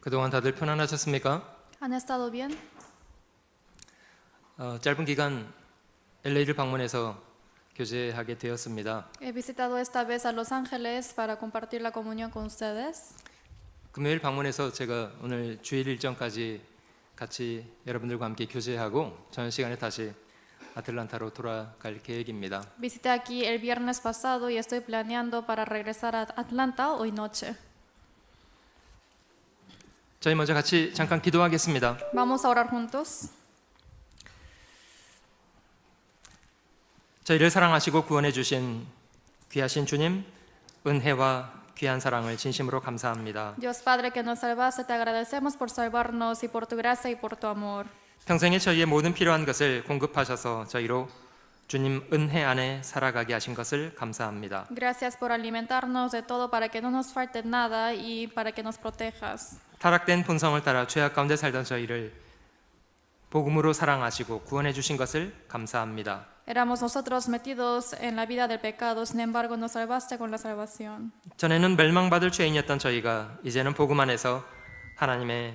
그동안 다들 편안하셨습니까? ¿Han estado bien? 짧은 기간 LA를 방문해서 교제하게 되었습니다. He visitado esta vez a Los Ángeles para compartir la comunión con ustedes. 금요일 방문해서 제가 오늘 주일 일정까지 같이 여러분들과 함께 교제하고 저녁 시간에 다시 아틀란타로 돌아갈 계획입니다. Visité aquí el viernes pasado y estoy planeando para regresar a Atlanta hoy noche. 저희 먼저 같이 잠깐 기도하겠습니다. Vamos a orar juntos. 저희를 사랑하시고 구원해 주신 귀하신 주님, 은혜와 귀한 사랑을 진심으로 감사합니다. Dios Padre que nos salvaste, te agradecemos por salvarnos y por tu gracia y por tu amor. 평생에 저희의 모든 필요한 것을 공급하셔서 저희로 주님 은혜 안에 살아가게 하신 것을 감사합니다. Gracias por alimentarnos de todo para que no nos falte nada y para que nos protejas. 타락된 본성을 따라 죄악 가운데 살던 저희를 복음으로 사랑하시고 구원해 주신 것을 감사합니다. Éramos nosotros metidos en la vida del pecado, sin embargo nos salvaste con la salvación. 전에는 멸망받을 죄인이었던 저희가 이제는 복음 안에서 하나님의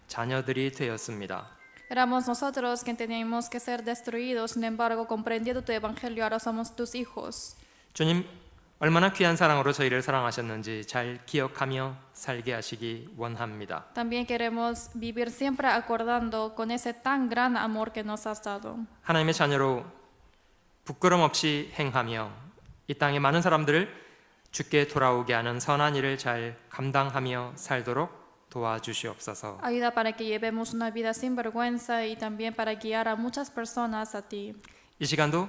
자녀들이 되었습니다. Éramos nosotros que teníamos que ser destruidos, sin embargo, comprendiendo tu evangelio, ahora somos tus hijos. 주님, 얼마나 귀한 사랑으로 저희를 사랑하셨는지 잘 기억하며 살게 하시기 원합니다. También queremos vivir siempre acordando con ese tan gran amor que nos has dado. 하나님의 자녀로 부끄럼 없이 행하며 이 땅의 많은 사람들을 주께 돌아오게 하는 선한 일을 잘 감당하며 살도록 도와주시옵소서. Ayuda para que llevemos una vida sin vergüenza y también para guiar a muchas personas a ti. 이 시간도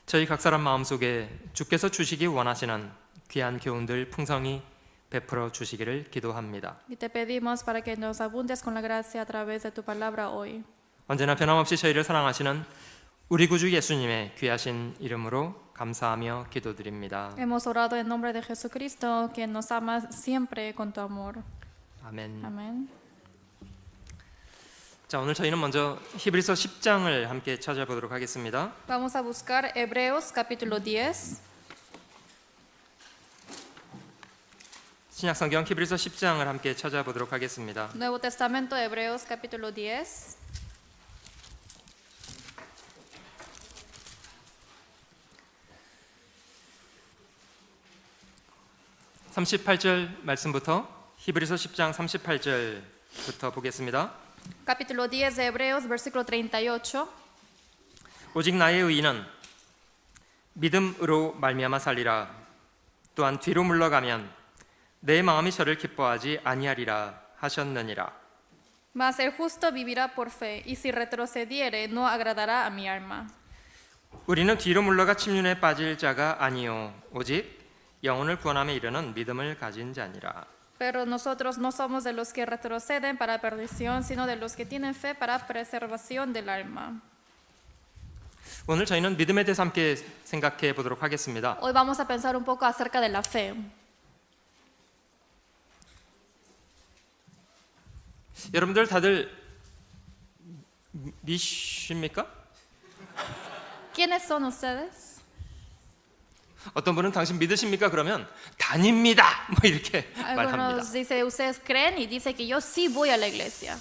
저희 각 사람 마음속에 주께서 주시기 원하시는 귀한 교훈들 풍성히 베풀어 주시기를 기도합니다. Y te pedimos para que nos abundes con la gracia a través de tu palabra hoy. 언제나 변함없이 저희를 사랑하시는 우리 구주 예수님의 귀하신 이름으로 감사하며 기도드립니다. Hemos orado en nombre de Jesucristo, quien nos ama siempre con tu amor. 아멘. Amén. 자, 오늘 저희는 먼저 히브리서 10장을 함께 찾아보도록 하겠습니다. Vamos a buscar Hebreos capítulo 10. 신약 성경 히브리서 10장을 함께 찾아보도록 하겠습니다. Nuevo Testamento, Hebreos capítulo 10. (38절) 말씀부터 히브리서 10장 38절부터 보겠습니다. Capítulo 10 de Hebreos, versículo 38. 오직 나의 의인은 믿음으로 말미암아 살리라. 또한 뒤로 물러가면 내 마음이 저를 기뻐하지 아니하리라 하셨느니라. Mas el justo vivirá por fe, y si retrocediere, no agradará a mi alma. 우리는 뒤로 물러가 침륜에 빠질 자가 아니요 오직 영혼을 구원함에 이르는 믿음을 가진 자니라. Pero nosotros no somos de los que retroceden para perdición, sino de los que tienen fe para preservación del alma. 오늘 저희는 믿음에 대해서 함께 생각해 보도록 하겠습니다. Hoy vamos a pensar un poco acerca de la fe. 여러분들 다들 미십니까? ¿Quiénes son ustedes? 어떤 분은 당신 믿으십니까? 그러면 다닙니다. 뭐 이렇게 말합니다. Algunos dicen, ¿ustedes creen? Y dice que yo sí voy a la iglesia.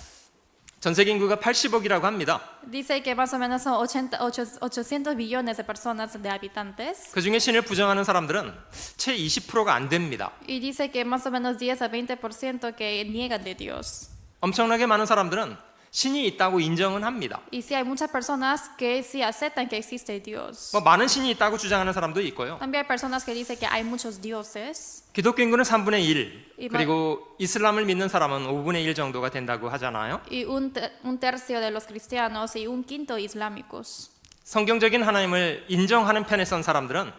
전 세계 인구가 80억이라고 합니다. Dice que más o menos son 800 millones de personas de habitantes. 그 중에 신을 부정하는 사람들은 채 20%가 안 됩니다. Y dice que más o menos 10 a 20% que niegan de Dios. 엄청나게 많은 사람들은 신이 있다고 인정은 합니다. Y sí hay muchas personas que sí aceptan que existe Dios. 뭐 많은 신이 있다고 주장하는 사람도 있고요. También hay personas que dicen que hay muchos dioses. 기독교 인구는 3분의 1, 이 그리고 이슬람을 믿는 사람은 5분의 1 정도가 된다고 하잖아요. Y un tercio de los cristianos y un quinto islámicos. 성경적인 하나님을 인정하는 편에 선 사람들은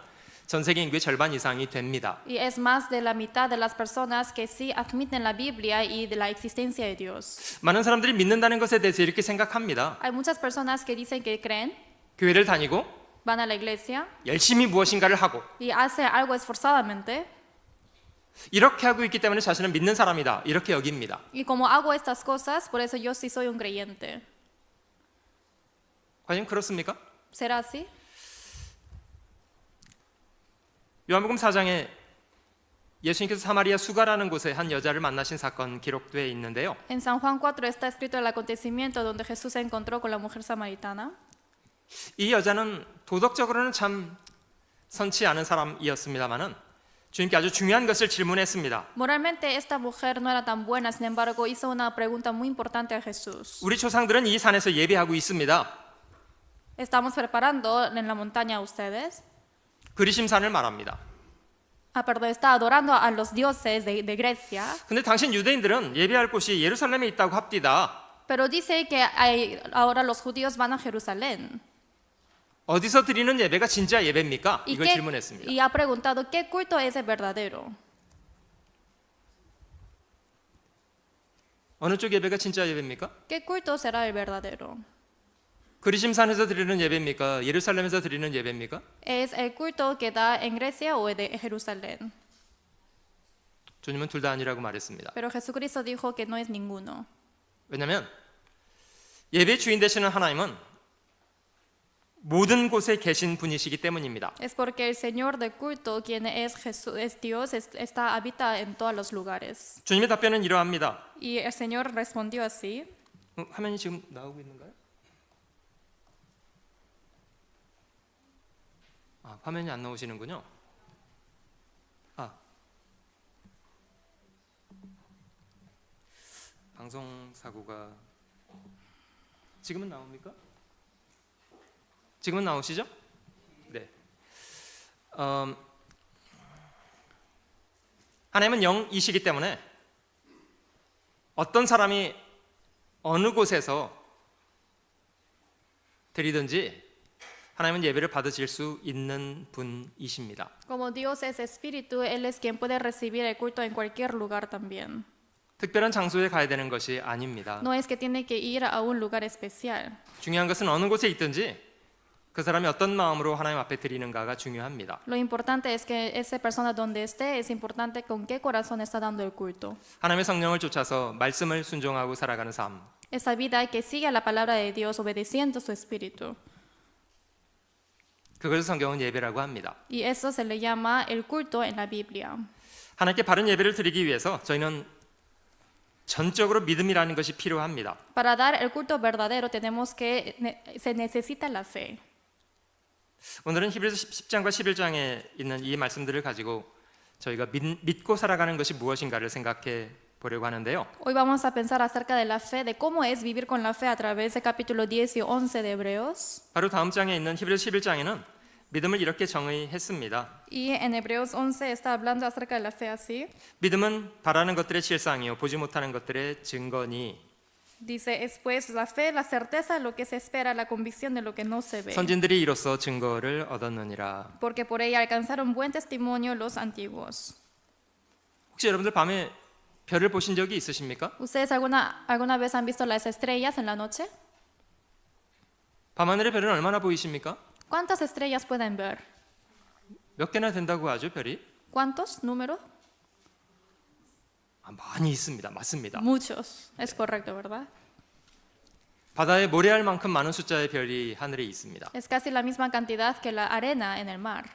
전 세계 인구의 절반 이상이 됩니다. Y es más de la mitad de las personas que sí admiten la Biblia y de la existencia de Dios. 많은 사람들이 믿는다는 것에 대해서 이렇게 생각합니다. Hay muchas personas que dicen que creen, 교회를 다니고 van a la iglesia 열심히 무엇인가를 하고 y hacen algo esforzadamente. 이렇게 하고 있기 때문에 자신은 믿는 사람이다. 이렇게 여깁니다. Y como hago estas cosas, por eso yo sí soy un creyente. 과연 그렇습니까? ¿Será así? 요한복음 4장에 예수님께서 사마리아 수가라는 곳에 한 여자를 만나신 사건 기록되어 있는데요. En San Juan 4 está escrito el acontecimiento donde Jesús se encontró con la mujer samaritana. 이 여자는 도덕적으로는 참 선치 않은 사람이었습니다마는 주님께 아주 중요한 것을 질문했습니다. Moralmente esta mujer no era tan buena, sin embargo hizo una pregunta muy importante a Jesús. 우리 조상들은 이 산에서 예배하고 있습니다. Estamos preparando en la montaña ustedes. 그리심산을 말합니다. Perdón, está adorando a los dioses de Grecia, 근데 당신 유대인들은 예배할 곳이 예루살렘에 있다고 합디다. pero dice que ahora los judíos van a Jerusalén. 어디서 드리는 예배가 진짜 예배입니까? 이걸 질문했습니다. Y ha preguntado qué culto es el verdadero. 어느 쪽 예배가 진짜 예배입니까? ¿Qué culto será el verdadero? 그리심산에서 드리는 예배입니까? 예루살렘에서 드리는 예배입니까? ¿Es el culto que da en Grecia o de Jerusalén? 주님은 둘 다 아니라고 말했습니다. Pero Jesucristo dijo que no es ninguno. 왜냐하면 예배 주인 되시는 하나님은 모든 곳에 계신 분이시기 때문입니다. Es porque el Señor del culto, quien es Jesús, es Dios, habita en todos los lugares. 주님의 답변은 이러합니다. Y el Señor respondió así. 화면이 지금 나오고 있는가요? 화면이 안 나오시는군요. 방송 사고가 지금은 나옵니까? 지금은 나오시죠? 네. 하나님은 영이시기 때문에 어떤 사람이 어느 곳에서 드리든지 하나님은 예배를 받으실 수 있는 분이십니다. Como Dios es espíritu, Él es quien puede recibir el culto en cualquier lugar también. 특별한 장소에 가야 되는 것이 아닙니다. No es que tiene que ir a un lugar especial. 중요한 것은 어느 곳에 있든지 그 사람이 어떤 마음으로 하나님 앞에 드리는가가 중요합니다. Lo importante es que esa persona donde esté, es importante con qué corazón está dando el culto. 하나님의 성령을 쫓아서 말씀을 순종하고 살아가는 삶. Esa vida que sigue a la palabra de Dios obedeciendo su espíritu. 그것을 성경은 예배라고 합니다. Y eso se le llama el culto en la Biblia. 하나님께 바른 예배를 드리기 위해서 저희는 전적으로 믿음이라는 것이 필요합니다. Para dar el culto verdadero se necesita la fe. 오늘은 히브리서 10장과 11장에 있는 이 말씀들을 가지고 저희가 믿고 살아가는 것이 무엇인가를 생각해 보려고 하는데요. Hoy vamos a pensar acerca de la fe, de cómo es vivir con la fe a través del capítulo 10 y 11 de Hebreos. 바로 다음 장에 있는 히브리서 11장에는 믿음을 이렇게 정의했습니다. Y en Hebreos 11 está hablando acerca de la fe así. 믿음은 바라는 것들의 실상이요 보지 못하는 것들의 증거니 Dice, es pues la fe, la certeza de lo que se espera, la convicción de lo que no se ve. 선진들이 이로써 증거를 얻었느니라. Porque por ella alcanzaron buen testimonio los antiguos. 혹시 여러분들 밤에 별을 보신 적이 있으십니까? ¿Ustedes alguna vez han visto las estrellas en la noche? 밤하늘의 별은 얼마나 보이십니까? ¿Cuántas estrellas pueden ver? 몇 개나 된다고 하죠, 별이? ¿Cuántos? ¿Número? 많이 있습니다. 맞습니다. Muchos. Es correcto, ¿verdad? 바다에 모래알 만큼 많은 숫자의 별이 하늘에 있습니다. Es casi la misma cantidad que la arena en el mar.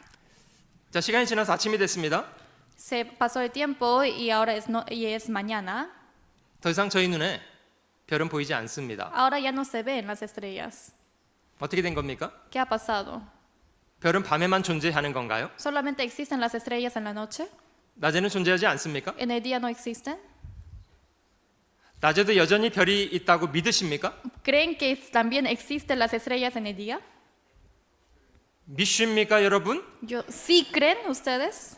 자, 시간이 지나서 아침이 됐습니다. Se pasó el tiempo y ahora es mañana. 더 이상 저희 눈에 별은 보이지 않습니다. Ahora ya no se ven las estrellas. 어떻게 된 겁니까? ¿Qué ha pasado? 별은 밤에만 존재하는 건가요? ¿Solamente existen las estrellas en la noche? 낮에는 존재하지 않습니까? ¿En el día no existen? 낮에도 여전히 별이 있다고 믿으십니까? ¿Creen que también existen las estrellas en el día? 믿습니까, 여러분? ¿Sí creen ustedes?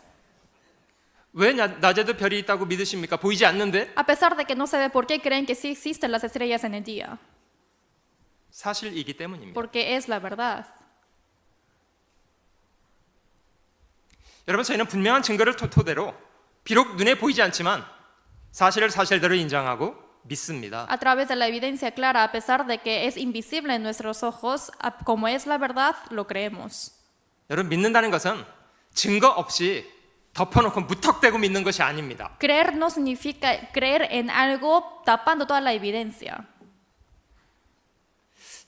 왜 낮에도 별이 있다고 믿으십니까? 보이지 않는데? A pesar de que no se ve, ¿por qué creen que sí existen las estrellas en el día? 사실이기 때문입니다. Porque es la verdad. 여러분, 저희는 분명한 증거를 토대로 비록 눈에 보이지 않지만 사실을 사실대로 인정하고 믿습니다. A través de la evidencia clara, a pesar de que es invisible en nuestros ojos, como es la verdad, lo creemos. 여러분, 믿는다는 것은 증거 없이 덮어놓고 무턱대고 믿는 것이 아닙니다. Creer no significa creer en algo tapando toda la evidencia.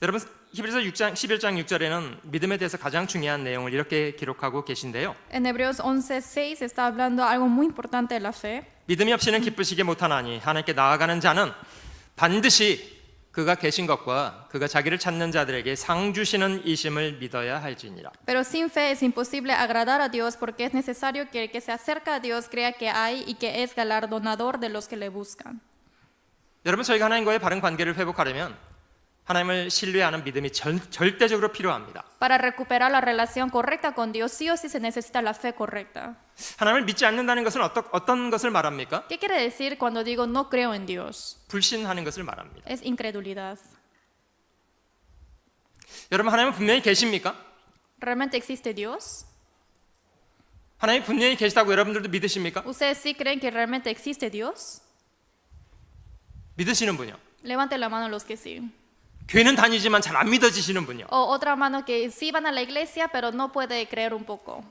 여러분, 히브리서 6장 11장 6절에는 믿음에 대해서 가장 중요한 내용을 이렇게 기록하고 계신데요. En Hebreos 11:6 está hablando algo muy importante de la fe. 믿음이 없이는 기쁘시게 못하나니 하나님께 나아가는 자는 반드시 그가 계신 것과 그가 자기를 찾는 자들에게 상 주시는 이심을 믿어야 할지니라. Pero sin fe es imposible agradar a Dios porque es necesario que el que se acerca a Dios crea que hay y que es galardonador de los que le buscan. 여러분, 저희가 하나님과의 바른 관계를 회복하려면 하나님을 신뢰하는 믿음이 절대적으로 필요합니다. Para recuperar la relación correcta con Dios, sí o sí se necesita la fe correcta. 하나님을 믿지 않는다는 것은 어떤 것을 말합니까? ¿Qué quiere decir cuando digo no creo en Dios? 불신하는 것을 말합니다. Es incredulidad. 여러분, 하나님은 분명히 계십니까? ¿Realmente existe Dios? 하나님이 분명히 계시다고 여러분들도 믿으십니까? ¿Ustedes sí creen que realmente existe Dios? 믿으시는 분이요. Levanten la mano los que sí. 교회는 다니지만 잘 안 믿어지시는 분이요. O otra mano que sí van a la iglesia, pero no puede creer un poco.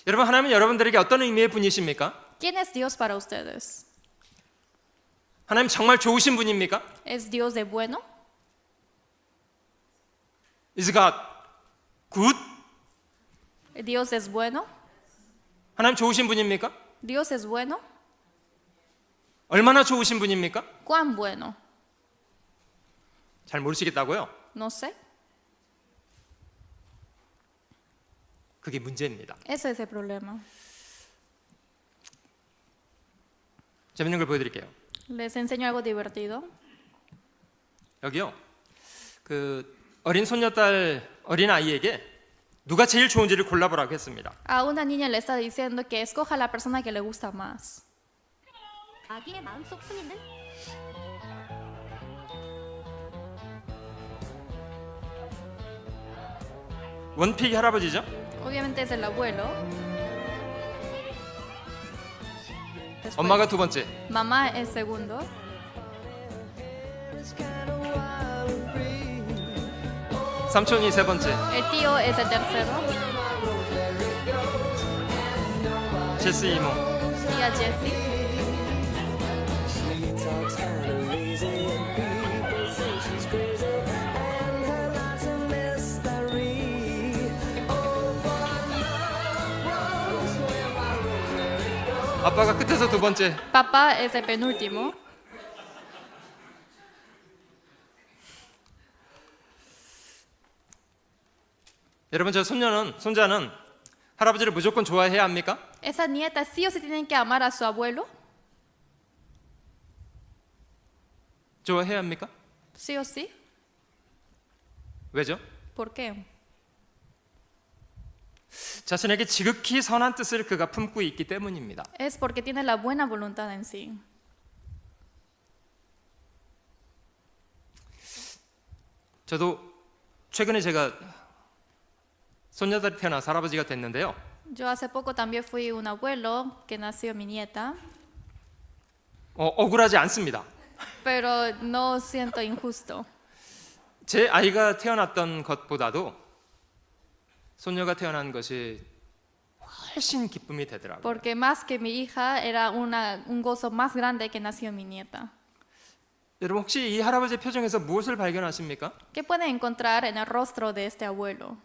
여러분, 하나님은 여러분들에게 어떤 의미의 분이십니까? ¿Quién es Dios para ustedes? 하나님 정말 좋으신 분입니까? ¿Es Dios de bueno? Is God good? ¿Dios es bueno? 하나님 좋으신 분입니까? ¿Dios es bueno? 얼마나 좋으신 분입니까? ¿Cuán bueno? 잘 모르시겠다고요? No sé. 그게 문제입니다. Ese es el problema. 재밌는 걸 보여드릴게요. Les enseño algo divertido. 여기요. 그 어린 손녀딸 어린 아이에게 누가 제일 좋은지를 골라보라고 했습니다. A una niña le está diciendo que escoja la persona que le gusta más. 아기의 마음속 순위는 원픽이 할아버지죠? Obviamente es el abuelo. Después, 엄마가 두 번째, mamá es segundo. 삼촌이 세 번째, El tío es el tercero. 제스 이모, Tía Jessie. 아빠가 끝에서 두 번째. Papá es el penúltimo. 여러분, 저 손자는 할아버지를 무조건 좋아해야 합니까? Esa nieta sí o sí tienen que amar a su abuelo. 좋아해야 합니까? Sí o sí. 왜죠? ¿Por qué? 자신에게 지극히 선한 뜻을 그가 품고 있기 때문입니다. Es porque tiene la buena voluntad en sí. 저도 최근에 제가 손녀딸이 태어나서 할아버지가 됐는데요. Yo hace poco también fui un abuelo que nació mi nieta, 억울하지 않습니다. pero no siento injusto. 제 아이가 태어났던 것보다도 손녀가 태어난 것이 훨씬 기쁨이 되더라고요. Porque más que mi hija era un gozo más grande que nació mi nieta. 여러분, 혹시 이 할아버지의 표정에서 무엇을 발견하십니까? ¿Qué puede encontrar en el rostro de este abuelo?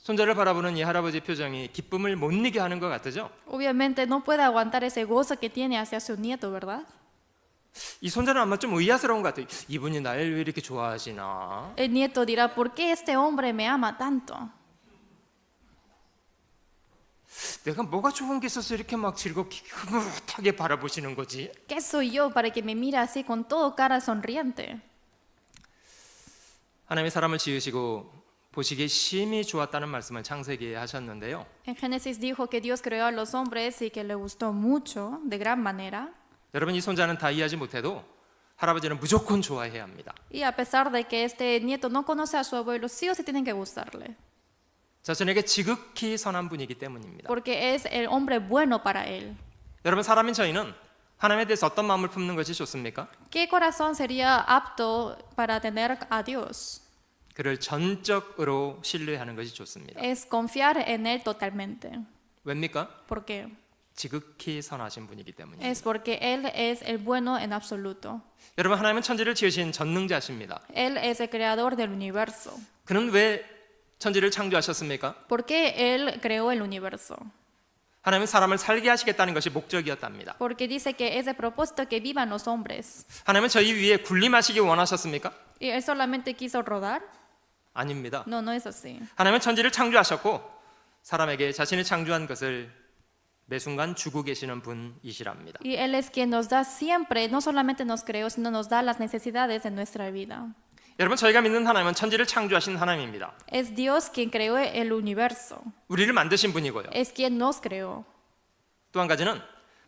손자를 바라보는 이 할아버지의 표정이 기쁨을 못 이기게 하는 것 같으죠? Obviamente no puede aguantar ese gozo que tiene hacia su nieto, ¿verdad? 이 손자는 아마 좀 의아스러운 것 같아요. 이분이 날 왜 이렇게 좋아하시나? El nieto dirá, ¿por qué este hombre me ama tanto? 내가 뭐가 좋은 게 있어서 이렇게 막 즐겁게 흐뭇하게 바라보시는 거지? ¿Qué soy yo para que me mire así con todo cara sonriente? 하나님이 사람을 지으시고 보시기에 심히 좋았다는 말씀을 창세기에 하셨는데요. En Génesis dijo que Dios creó a los hombres y que le gustó mucho, de gran manera. 여러분, 이 손자는 다 이해하지 못해도 할아버지는 무조건 좋아해야 합니다. Y a pesar de que este nieto no conoce a su abuelo, sí o sí tienen que gustarle. 자신에게 지극히 선한 분이기 때문입니다. Porque es el hombre bueno para él. 여러분, 사람인 저희는 하나님에 대해서 어떤 마음을 품는 것이 좋습니까? ¿Qué corazón sería apto para tener a Dios? 그를 전적으로 신뢰하는 것이 좋습니다. Es confiar en Él totalmente. 왜입니까? ¿Por qué? 지극히 선하신 분이기 때문입니다. Es porque Él es el bueno en absoluto. 여러분, 하나님은 천지를 지으신 전능자십니다. Él es el creador del universo. 그는 왜 천지를 창조하셨습니까? ¿Por qué Él creó el universo? 하나님은 사람을 살게 하시겠다는 것이 목적이었답니다. Porque dice que es de propósito que vivan los hombres. 하나님은 저희 위에 군림하시기 원하셨습니까? ¿Y Él solamente quiso rodar? 아닙니다. No, no es así. 하나님은 천지를 창조하셨고 사람에게 자신이 창조한 것을 매 순간 주고 계시는 분이시랍니다. Y Él es quien nos da siempre, no solamente nos creó, sino nos da las necesidades de nuestra vida. 여러분, 저희가 믿는 하나님은 천지를 창조하신 하나님입니다. Es Dios quien creó el universo. 우리를 만드신 분이고요. Es quien nos creó. 또 한 가지는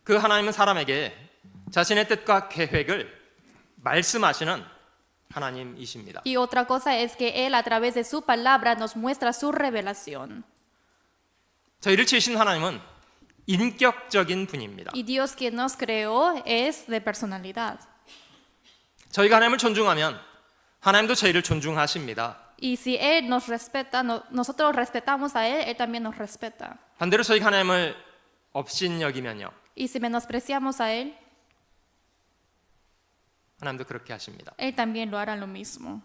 그 하나님은 사람에게 자신의 뜻과 계획을 말씀하시는 하나님이십니다. Y otra cosa es que Él a través de su palabra nos muestra su revelación. 저희를 지으신 하나님은 인격적인 분입니다. Y Dios quien nos creó es de personalidad. 저희가 하나님을 존중하면 하나님도 저희를 존중하십니다. Y si Él nos respeta, nosotros respetamos a Él, Él también nos respeta. 반대로 저희가 하나님을 업신여기면요, Y si menospreciamos a Él, 하나님도 그렇게 하십니다. Él también lo hará lo mismo.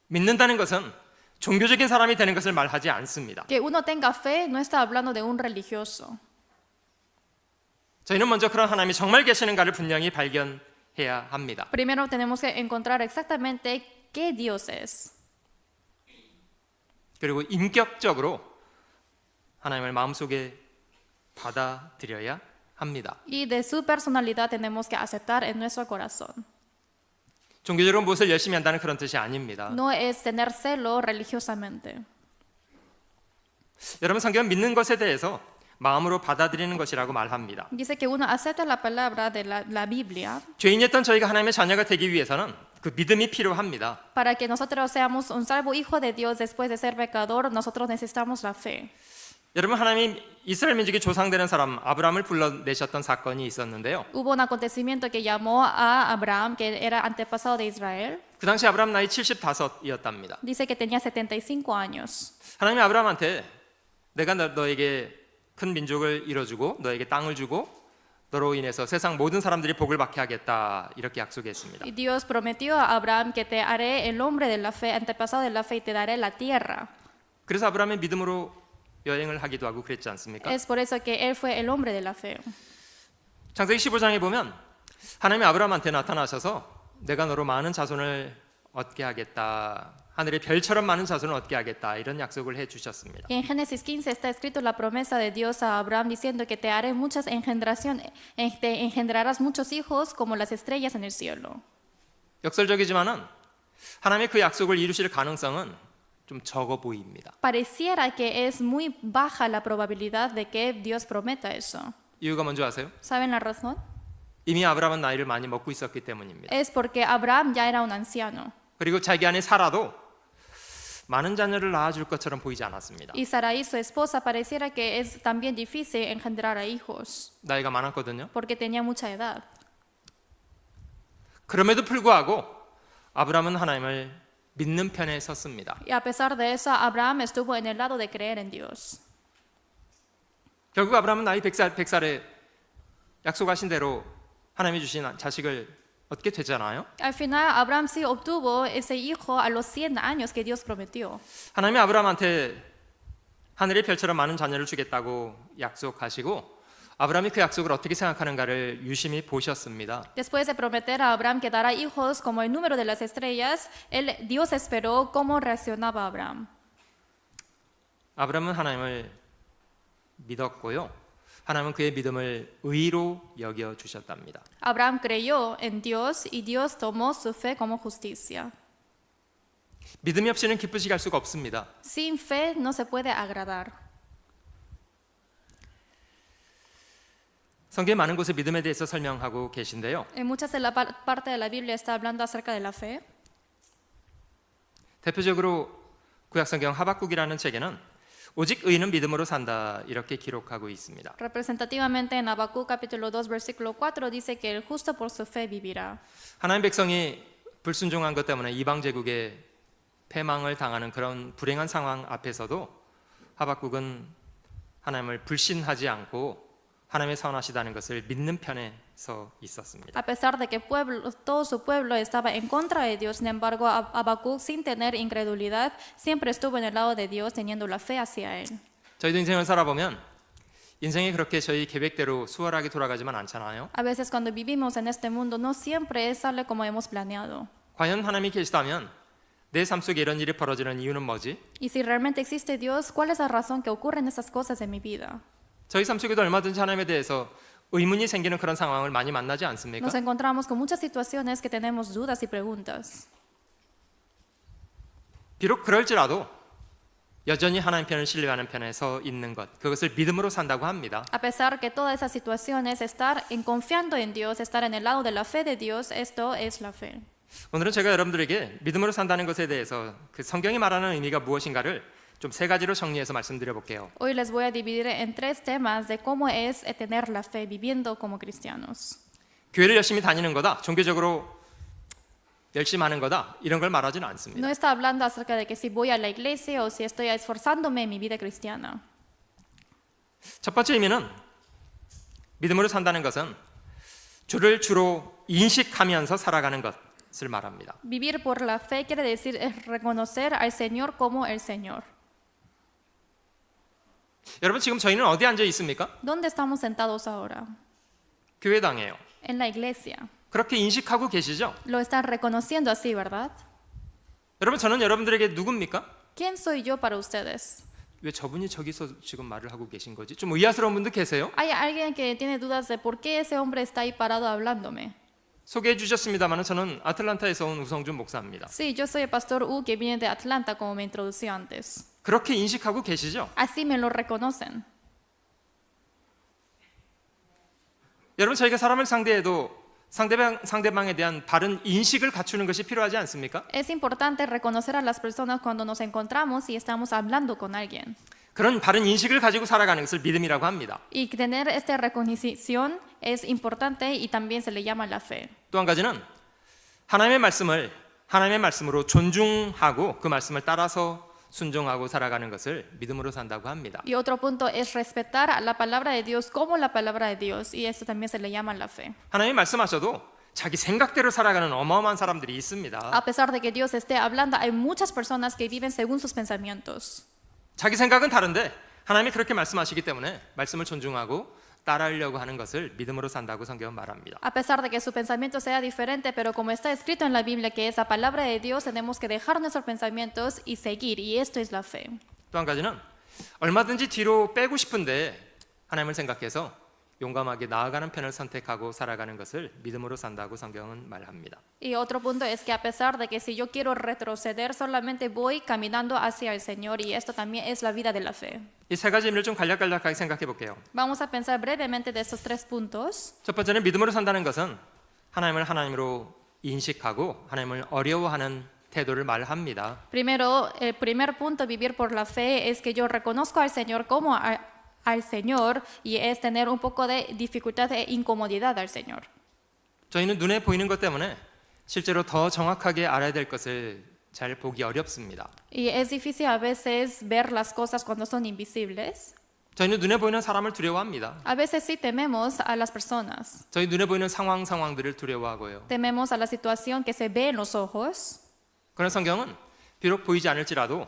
믿는다는 것은 종교적인 사람이 되는 것을 말하지 않습니다. Que uno tenga fe no está hablando de un religioso. 저희는 먼저 그런 하나님이 정말 계시는가를 분명히 발견해야 합니다. Primero tenemos que encontrar exactamente qué Dios es. 그리고 인격적으로 하나님을 마음속에 받아들여야 합니다. Y de su personalidad tenemos que aceptar en nuestro corazón. 종교적으로 무엇을 열심히 한다는 그런 뜻이 아닙니다. No es tener celo religiosamente. 여러분, 성경은 믿는 것에 대해서 마음으로 받아들이는 것이라고 말합니다. Dice que uno acepta la palabra de la Biblia 죄인이었던 저희가 하나님의 자녀가 되기 위해서는 그 믿음이 필요합니다. para que nosotros seamos un salvo hijo de Dios después de ser pecador. Nosotros necesitamos la fe. 여러분, 하나님이 이스라엘 민족의 조상되는 사람 아브라함을 불러내셨던 사건이 있었는데요. Hubo un acontecimiento que llamó a Abraham, que era antepasado de Israel. 그 당시 아브라함 나이 75이었답니다. Dice que tenía 75 años. 하나님이 아브라함한테 내가 너에게 큰 민족을 이뤄주고 너에게 땅을 주고 너로 인해서 세상 모든 사람들이 복을 받게 하겠다, 이렇게 약속했습니다. Y Dios prometió a Abraham que te haré el hombre de la fe, antepasado de la fe, y te daré la tierra. 그래서 아브라함이 믿음으로 여행을 하기도 하고 그랬지 않습니까? Es por eso que él fue el hombre de la fe. 창세기 15장에 보면 하나님이 아브라함한테 나타나셔서 내가 너로 많은 자손을 얻게 하겠다, 하늘의 별처럼 많은 자손을 얻게 하겠다, 이런 약속을 해주셨습니다. Y en Génesis 15 está escrito la promesa de Dios a Abraham diciendo que te haré muchas engendración, te engendrarás muchos hijos como las estrellas en el cielo. 역설적이지만은 하나님의 그 약속을 이루실 가능성은 좀 적어 보입니다. Pareciera que es muy baja la probabilidad de que Dios prometa eso. 이유가 뭔지 아세요? ¿Saben la razón? 이미 아브라함은 나이를 많이 먹고 있었기 때문입니다. Es porque Abraham ya era un anciano. 그리고 자기 안에 사라도 많은 자녀를 낳아줄 것처럼 보이지 않았습니다. Y Sarai, su esposa, pareciera que es también difícil engendrar a hijos 나이가 많았거든요. porque tenía mucha edad. 그럼에도 불구하고 아브라함은 하나님을 믿는 편에 섰습니다. Y a pesar de eso, Abraham estuvo en el lado de creer en Dios. 결국 아브라함은 나이 100살에 약속하신 대로 하나님이 주신 자식을 얻게 되잖아요. Al final, Abraham sí obtuvo ese hijo a los 100 años que Dios prometió. 하나님이 아브라함한테 하늘의 별처럼 많은 자녀를 주겠다고 약속하시고 아브라함이 그 약속을 어떻게 생각하는가를 유심히 보셨습니다. Después de prometer a Abraham que dará hijos como el número de las estrellas, Dios esperó cómo reaccionaba Abraham. 아브라함은 하나님을 믿었고요. 하나님은 그의 믿음을 의로 여겨 주셨답니다. Abraham creyó en Dios y Dios tomó su fe como justicia. 믿음이 없이는 기쁘시게 할 수가 없습니다. Sin fe no se puede agradar. 성경의 많은 곳에 믿음에 대해서 설명하고 계신데요. En muchas de la parte de la Biblia está hablando acerca de la fe. 대표적으로 구약성경 하박국이라는 책에는 오직 의인은 믿음으로 산다, 이렇게 기록하고 있습니다. Representativamente en Habacuc capítulo 2 versículo 4 dice que el justo por su fe vivirá. 하나님 백성이 불순종한 것 때문에 이방 제국에 패망을 당하는 그런 불행한 상황 앞에서도 하박국은 하나님을 불신하지 않고 하나님의 선하시다는 것을 믿는 편에 서 있었습니다. A pesar de que todo su pueblo estaba en contra de Dios, sin embargo, Habacuc, sin tener incredulidad, siempre estuvo en el lado de Dios, teniendo la fe hacia Él. 저희도 인생을 살아보면 인생이 그렇게 저희 계획대로 수월하게 돌아가지만 않잖아요. A veces cuando vivimos en este mundo no siempre sale como hemos planeado. 과연 하나님이 계시다면 내 삶 속에 이런 일이 벌어지는 이유는 뭐지? Y si realmente existe Dios, ¿cuál es la razón que ocurren esas cosas en mi vida? 저희 삶 속에도 얼마든지 하나님에 대해서 의문이 생기는 그런 상황을 많이 만나지 않습니까? Nos encontramos con muchas situaciones que tenemos dudas y preguntas. 비록 그럴지라도 여전히 하나님 편을 신뢰하는 편에 서 있는 것, 그것을 믿음으로 산다고 합니다. A pesar que todas esas situaciones, estar en confiando en Dios, estar en el lado de la fe de Dios, esto es la fe. 오늘은 제가 여러분들에게 믿음으로 산다는 것에 대해서 그 성경이 말하는 의미가 무엇인가를 좀 세 가지로 정리해서 말씀드려 볼게요. Hoy les voy a dividir en tres temas de cómo es tener la fe viviendo como cristianos. 교회를 열심히 다니는 거다, 종교적으로 열심히 하는 거다, 이런 걸 말하지는 않습니다. No está hablando acerca de que si voy a la iglesia o si estoy esforzándome en mi vida cristiana. 첫 번째 의미는 믿음으로 산다는 것은 주를 주로 인식하면서 살아가는 것을 말합니다. Vivir por la fe quiere decir reconocer al Señor como el Señor. 여러분 지금 저희는 어디 앉아 있습니까? ¿Dónde estamos sentados ahora? 교회당이에요. En la iglesia. 그렇게 인식하고 계시죠? Lo están reconociendo así, ¿verdad? 여러분 저는 여러분들에게 누굽니까? ¿Quién soy yo para ustedes? 왜 저분이 저기서 지금 말을 하고 계신 거지? 좀 의아스러운 분도 계세요? Hay alguien que tiene dudas de por qué ese hombre está ahí parado hablándome. 소개해 주셨습니다만 저는 아틀란타에서 온 우성준 목사입니다. Sí, yo soy el pastor U que viene de Atlanta, como me introdució antes. 그렇게 인식하고 계시죠? Así me lo reconocen. 여러분 저희가 사람을 상대해도 상대방에 대한 바른 인식을 갖추는 것이 필요하지 않습니까? Es importante reconocer a las personas cuando nos encontramos y estamos hablando con alguien. 그런 바른 인식을 가지고 살아가는 것을 믿음이라고 합니다. Y tener esta recognición es importante y también se le llama la fe. 또 한 가지는 하나님의 말씀을 하나님의 말씀으로 존중하고 그 말씀을 따라서 순종하고 살아가는 것을 믿음으로 산다고 합니다. Y otro punto es respetar a la palabra de Dios como la palabra de Dios y esto también se le llama la fe. 하나님이 말씀하셔도 자기 생각대로 살아가는 어마어마한 사람들이 있습니다. A pesar de que Dios esté hablando, hay muchas personas que viven según sus pensamientos. 자기 생각은 다른데 하나님이 그렇게 말씀하시기 때문에 말씀을 존중하고 따르려고 하는 것을 믿음으로 산다고 성경은 말합니다. A pesar de que su pensamiento sea diferente, pero como está escrito en la Biblia que es la palabra de Dios, tenemos que dejar nuestros pensamientos y seguir, y esto es la fe. 또 한 가지는 얼마든지 뒤로 빼고 싶은데 하나님을 생각해서 용감하게 나아가는 편을 선택하고 살아가는 것을 믿음으로 산다고 성경은 말합니다. Y otro punto es que a pesar de que si yo quiero retroceder, solamente voy caminando hacia el Señor, y esto también es la vida de la fe. 이 세 가지 의미를 좀 간략간략하게 생각해 볼게요. Vamos a pensar brevemente de estos tres puntos. 첫 번째는 믿음으로 산다는 것은 하나님을 하나님으로 인식하고 하나님을 어려워하는 태도를 말합니다. Primero, el primer punto, vivir por la fe, es que yo reconozco al Señor como al Señor, y es tener un poco de dificultad e incomodidad al Señor. 저희는 눈에 보이는 것 때문에 실제로 더 정확하게 알아야 될 것을 잘 보기 어렵습니다. Y es difícil a veces ver las cosas cuando son invisibles. 저희는 눈에 보이는 사람을 두려워합니다. A veces sí tememos a las personas. 저희 눈에 보이는 상황들을 두려워하고요. Tememos a la situación que se ve en los ojos. 그러나 성경은 비록 보이지 않을지라도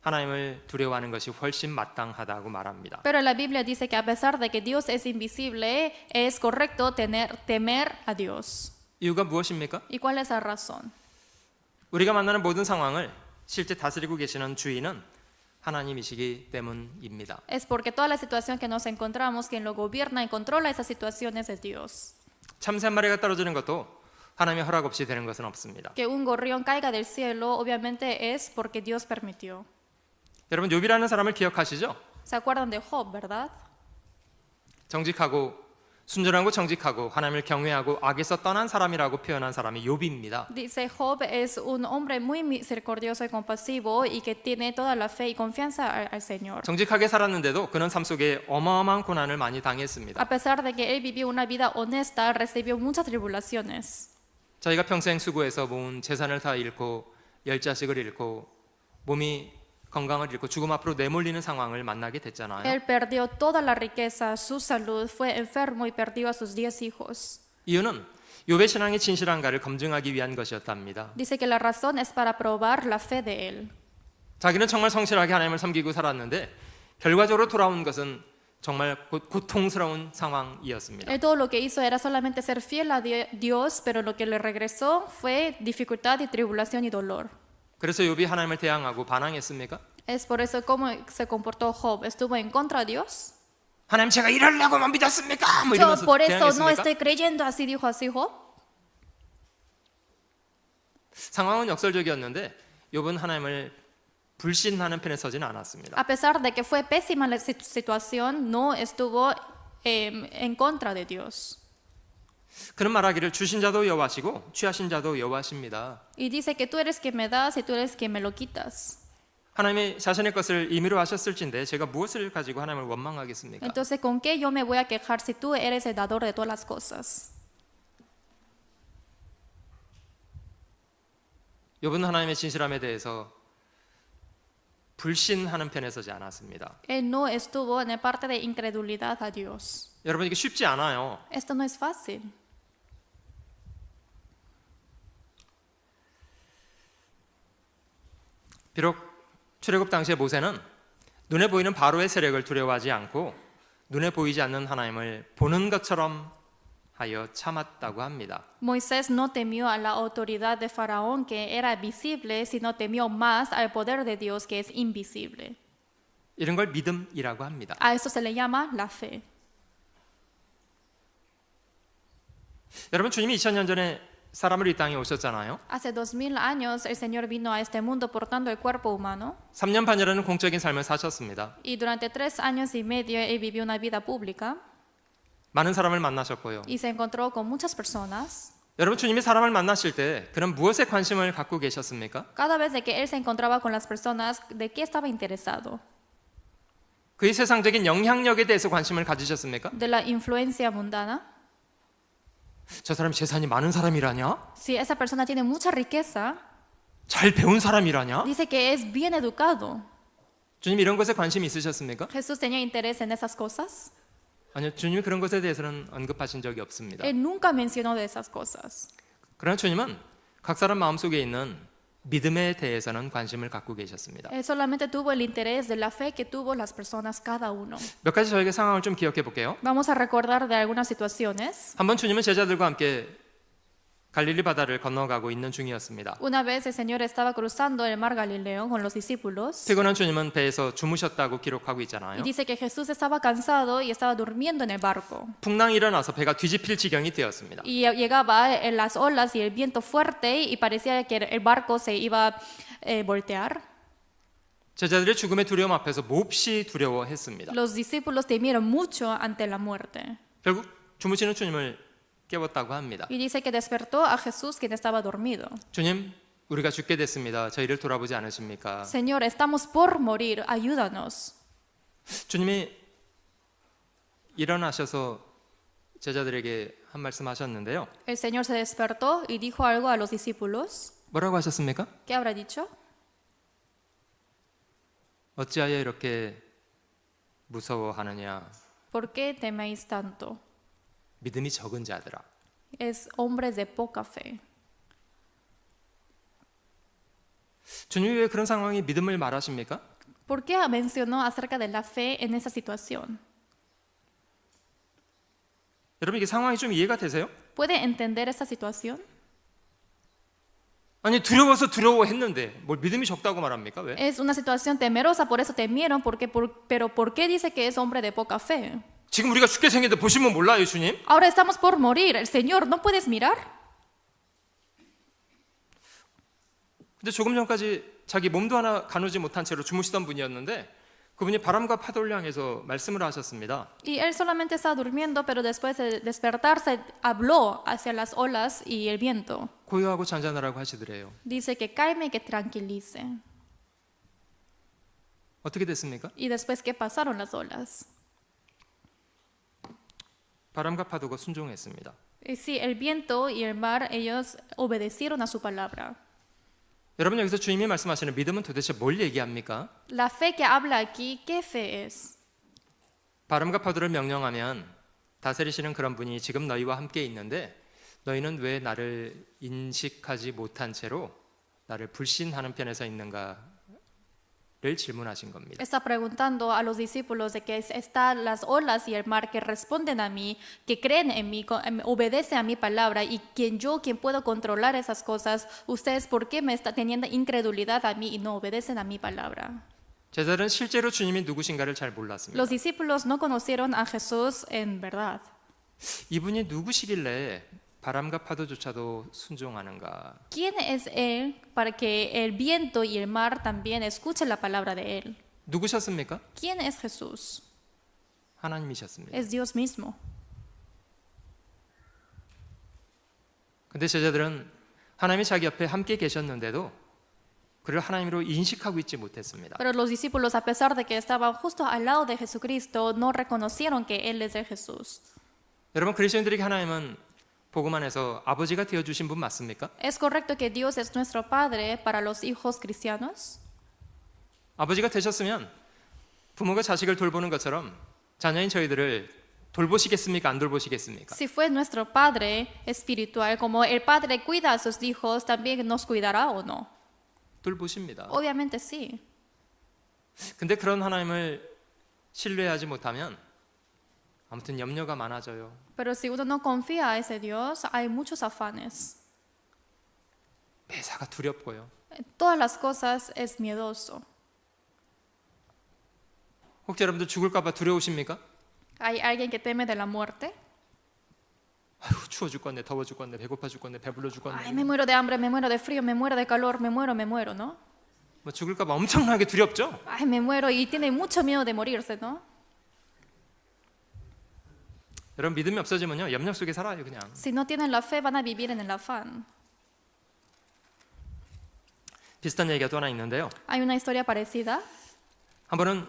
하나님을 두려워하는 것이 훨씬 마땅하다고 말합니다. Pero la Biblia dice que a pesar de que Dios es invisible, es correcto temer a Dios. 이유가 무엇입니까? ¿Y cuál es la razón? 우리가 만나는 모든 상황을 실제 다스리고 계시는 주인은 하나님이시기 때문입니다. Es porque toda la situación que nos encontramos, quien lo gobierna y controla esas situaciones es Dios. 참새 한 마리가 떨어지는 것도 하나님의 허락 없이 되는 것은 없습니다. Que un gorrión caiga del cielo, obviamente es porque Dios permitió. 여러분 욥이라는 사람을 기억하시죠? ¿Se acuerdan de Job, verdad? 정직하고 순전하고 정직하고 하나님을 경외하고 악에서 떠난 사람이라고 표현한 사람이 욥입니다. Dice Job es un hombre muy misericordioso y compasivo y que tiene toda la fe y confianza al Señor. 정직하게 살았는데도 그는 삶 속에 어마어마한 고난을 많이 당했습니다. A pesar de que él vivió una vida honesta, recibió muchas tribulaciones. 자기가 평생 수고해서 모은 재산을 다 잃고 10자식을 잃고 몸이 건강을 잃고 죽음 앞으로 내몰리는 상황을 만나게 됐잖아요. Él perdió toda la riqueza, su salud, fue enfermo y perdió a sus 10 hijos. 이유는 욥의 신앙이 진실한가를 검증하기 위한 것이었답니다. Dice que la razón es para probar la fe de él. 자기는 정말 성실하게 하나님을 섬기고 살았는데 결과적으로 돌아온 것은 정말 고통스러운 상황이었습니다. Él todo lo que hizo era solamente ser fiel a Dios, pero lo que le regresó fue dificultad y tribulación y dolor. 그래서 욥이 하나님을 대항하고 반항했습니까? Es por eso cómo se comportó Job. ¿Estuvo en contra de Dios? 하나님 제가 이러려고만 믿었습니까? 뭐 Yo 이러면서 por eso no 대항했습니까? estoy creyendo, así dijo así Job. 상황은 역설적이었는데 욥은 하나님을 불신하는 편에 서지는 않았습니다. A pesar de que fue pésima la situación, no estuvo en contra de Dios. 그는 말하기를 주신 자도 여호와시고 취하신 자도 여호와십니다. Y dice que tú eres quien me das y tú eres quien me lo quitas. 하나님이 자신의 것을 임의로 하셨을진데 제가 무엇을 가지고 하나님을 원망하겠습니까? Entonces, ¿con qué yo me voy a quejar si tú eres el dador de todas las cosas? 욥은 하나님의 진실함에 대해서 불신하는 편에 서지 않았습니다. Él no estuvo en la parte de incredulidad a Dios. 여러분 이게 쉽지 않아요. Esto no es fácil. 비록 출애굽 당시의 모세는 눈에 보이는 바로의 세력을 두려워하지 않고 눈에 보이지 않는 하나님을 보는 것처럼 하여 참았다고 합니다. Moisés no temió a la autoridad de Faraón que era visible, sino temió más al poder de Dios que es invisible. 이런 걸 믿음이라고 합니다. A eso se le llama la fe. 여러분 주님이 2000년 전에 사람을 이 땅에 오셨잖아요. Hace 2000 años el Señor vino a este mundo portando el cuerpo humano 3년 반이라는 공적인 삶을 사셨습니다. y durante 3 años y medio él vivió una vida pública 많은 사람을 만나셨고요. y se encontró con muchas personas. 여러분 주님이 사람을 만나실 때 그런 무엇에 관심을 갖고 계셨습니까? Cada vez de que él se encontraba con las personas, ¿de qué estaba interesado? 그의 세상적인 영향력에 대해서 관심을 가지셨습니까? ¿De la influencia mundana? 저 사람이 재산이 많은 사람이라냐? Si esa persona tiene mucha riqueza, 잘 배운 사람이라냐? dice que es bien educado. 주님 이런 것에 관심이 있으셨습니까? ¿Jesús tenía interés en esas cosas? 아니요, 주님이 그런 것에 대해서는 언급하신 적이 없습니다. Él nunca mencionó de esas cosas. 그러나 주님은 각 사람 마음속에 있는 믿음에 대해서는 관심을 갖고 계셨습니다. Él solamente tuvo el interés de la fe que tuvo las personas cada uno. 몇 가지 저에게 상황을 좀 기억해 볼게요. Vamos a recordar de algunas situaciones. 한번 주님은 제자들과 함께 갈릴리 바다를 건너가고 있는 중이었습니다. Una vez el Señor estaba cruzando el mar Galileo con los discípulos 피곤한 주님은 배에서 주무셨다고 기록하고 y 있잖아요. dice que Jesús estaba cansado y estaba durmiendo en el barco. 풍랑이 일어나서 배가 뒤집힐 지경이 되었습니다. Y llegaba en las olas y el viento fuerte y parecía que el barco se iba a voltear. 제자들의 죽음의 두려움 앞에서 몹시 두려워했습니다. Los discípulos temieron mucho ante la muerte. 결국 주무시는 주님을 깨웠다고 합니다. Y dice que despertó a Jesús quien estaba dormido. 주님, 우리가 죽게 됐습니다. 저희를 돌아보지 않으십니까? Señor, estamos por morir, ayúdanos. 주님이 일어나셔서 제자들에게 한 말씀 하셨는데요. El Señor se despertó y dijo algo a los discípulos. 뭐라고 하셨습니까? ¿Qué habrá dicho? 어찌하여 이렇게 무서워하느냐? ¿Por qué teméis tanto? 믿음이 적은 자들아. Es hombres de poca fe. 주님이 왜 그런 상황에 믿음을 말하십니까? ¿Por qué mencionó acerca de la fe en esa situación? 여러분 이게 상황이 좀 이해가 되세요? ¿Puede entender esa situación? 아니 두려워서 두려워했는데 뭘 믿음이 적다고 말합니까? 왜? Es una situación temerosa, por eso temieron, pero ¿por qué dice que es hombre de poca fe? 지금 우리가 죽게 생겼는데 보시면 몰라요, 주님? Ahora estamos por morir. El Señor, ¿no puedes mirar? 근데 조금 전까지 자기 몸도 하나 가누지 못한 채로 주무시던 분이었는데 그분이 바람과 파도를 향해서 말씀을 하셨습니다. Y él solamente estaba durmiendo, pero después de despertarse habló hacia las olas y el viento. 고요하고 잔잔하라고 하시더래요. Dice que calme y que tranquilice. 어떻게 됐습니까? Y después, ¿qué pasaron las olas? 바람과 파도가 순종했습니다. Y sí, el viento y el mar, ellos obedecieron a su palabra. 여러분 여기서 주님이 말씀하시는 믿음은 도대체 뭘 얘기합니까? La fe que habla aquí, ¿qué fe es? 바람과 파도를 명령하면 다스리시는 그런 분이 지금 너희와 함께 있는데 너희는 왜 나를 인식하지 못한 채로 나를 불신하는 편에 서 있는가를 질문하신 겁니다. Está preguntando a los discípulos de que están las olas y el mar que responden a mí, que creen en mí, obedecen a mi palabra y quien puedo controlar esas cosas, ustedes ¿por qué me están teniendo incredulidad a mí y no obedecen a mi palabra? 제자들은 실제로 주님이 누구신가를 잘 몰랐습니다. Los discípulos no conocieron a Jesús en verdad. 이분이 누구시길래 바람과 파도조차도 순종하는가? ¿Quién es Él para que el viento y el mar también escuchen la palabra de Él? 누구셨습니까? ¿Quién es Jesús? 하나님이셨습니다. Es Dios mismo. 근데 제자들은 하나님이 자기 옆에 함께 계셨는데도 그를 하나님으로 인식하고 있지 못했습니다. Pero los discípulos, a pesar de que estaban justo al lado de Jesucristo, no reconocieron que Él es el Jesús. 여러분 그리스도인들에게 하나님은 복음 안에서 아버지가 되어 주신 분 맞습니까? ¿Es correcto que Dios es nuestro Padre para los hijos cristianos? 아버지가 되셨으면 부모가 자식을 돌보는 것처럼 자녀인 저희들을 돌보시겠습니까? 안 돌보시겠습니까? Si fue nuestro Padre espiritual, como el Padre cuida a sus hijos, ¿también nos cuidará o no? 돌보십니다. Obviamente sí. 근데 그런 하나님을 신뢰하지 못하면 아무튼 염려가 많아져요. Pero si uno no confía a ese Dios, hay muchos afanes. 매사가 두렵고요. Todas las cosas es miedoso. 혹시 여러분들 죽을까 봐 두려우십니까? ¿Hay alguien que teme de la muerte? 아휴 추워 죽겠네, 더워 죽겠네, 배고파 죽겠네, 배불러 죽겠네. Ay, me muero de hambre, me muero de frío, me muero de calor, me muero, ¿no? 뭐 죽을까 봐 엄청나게 두렵죠? Ay, me muero y tiene mucho miedo de morirse, ¿no? 여러분 믿음이 없어지면요 염려 속에 살아요 그냥. Si no tienen la fe, van a vivir en el afán. 비슷한 얘기가 또 하나 있는데요. Hay una historia parecida. 한 번은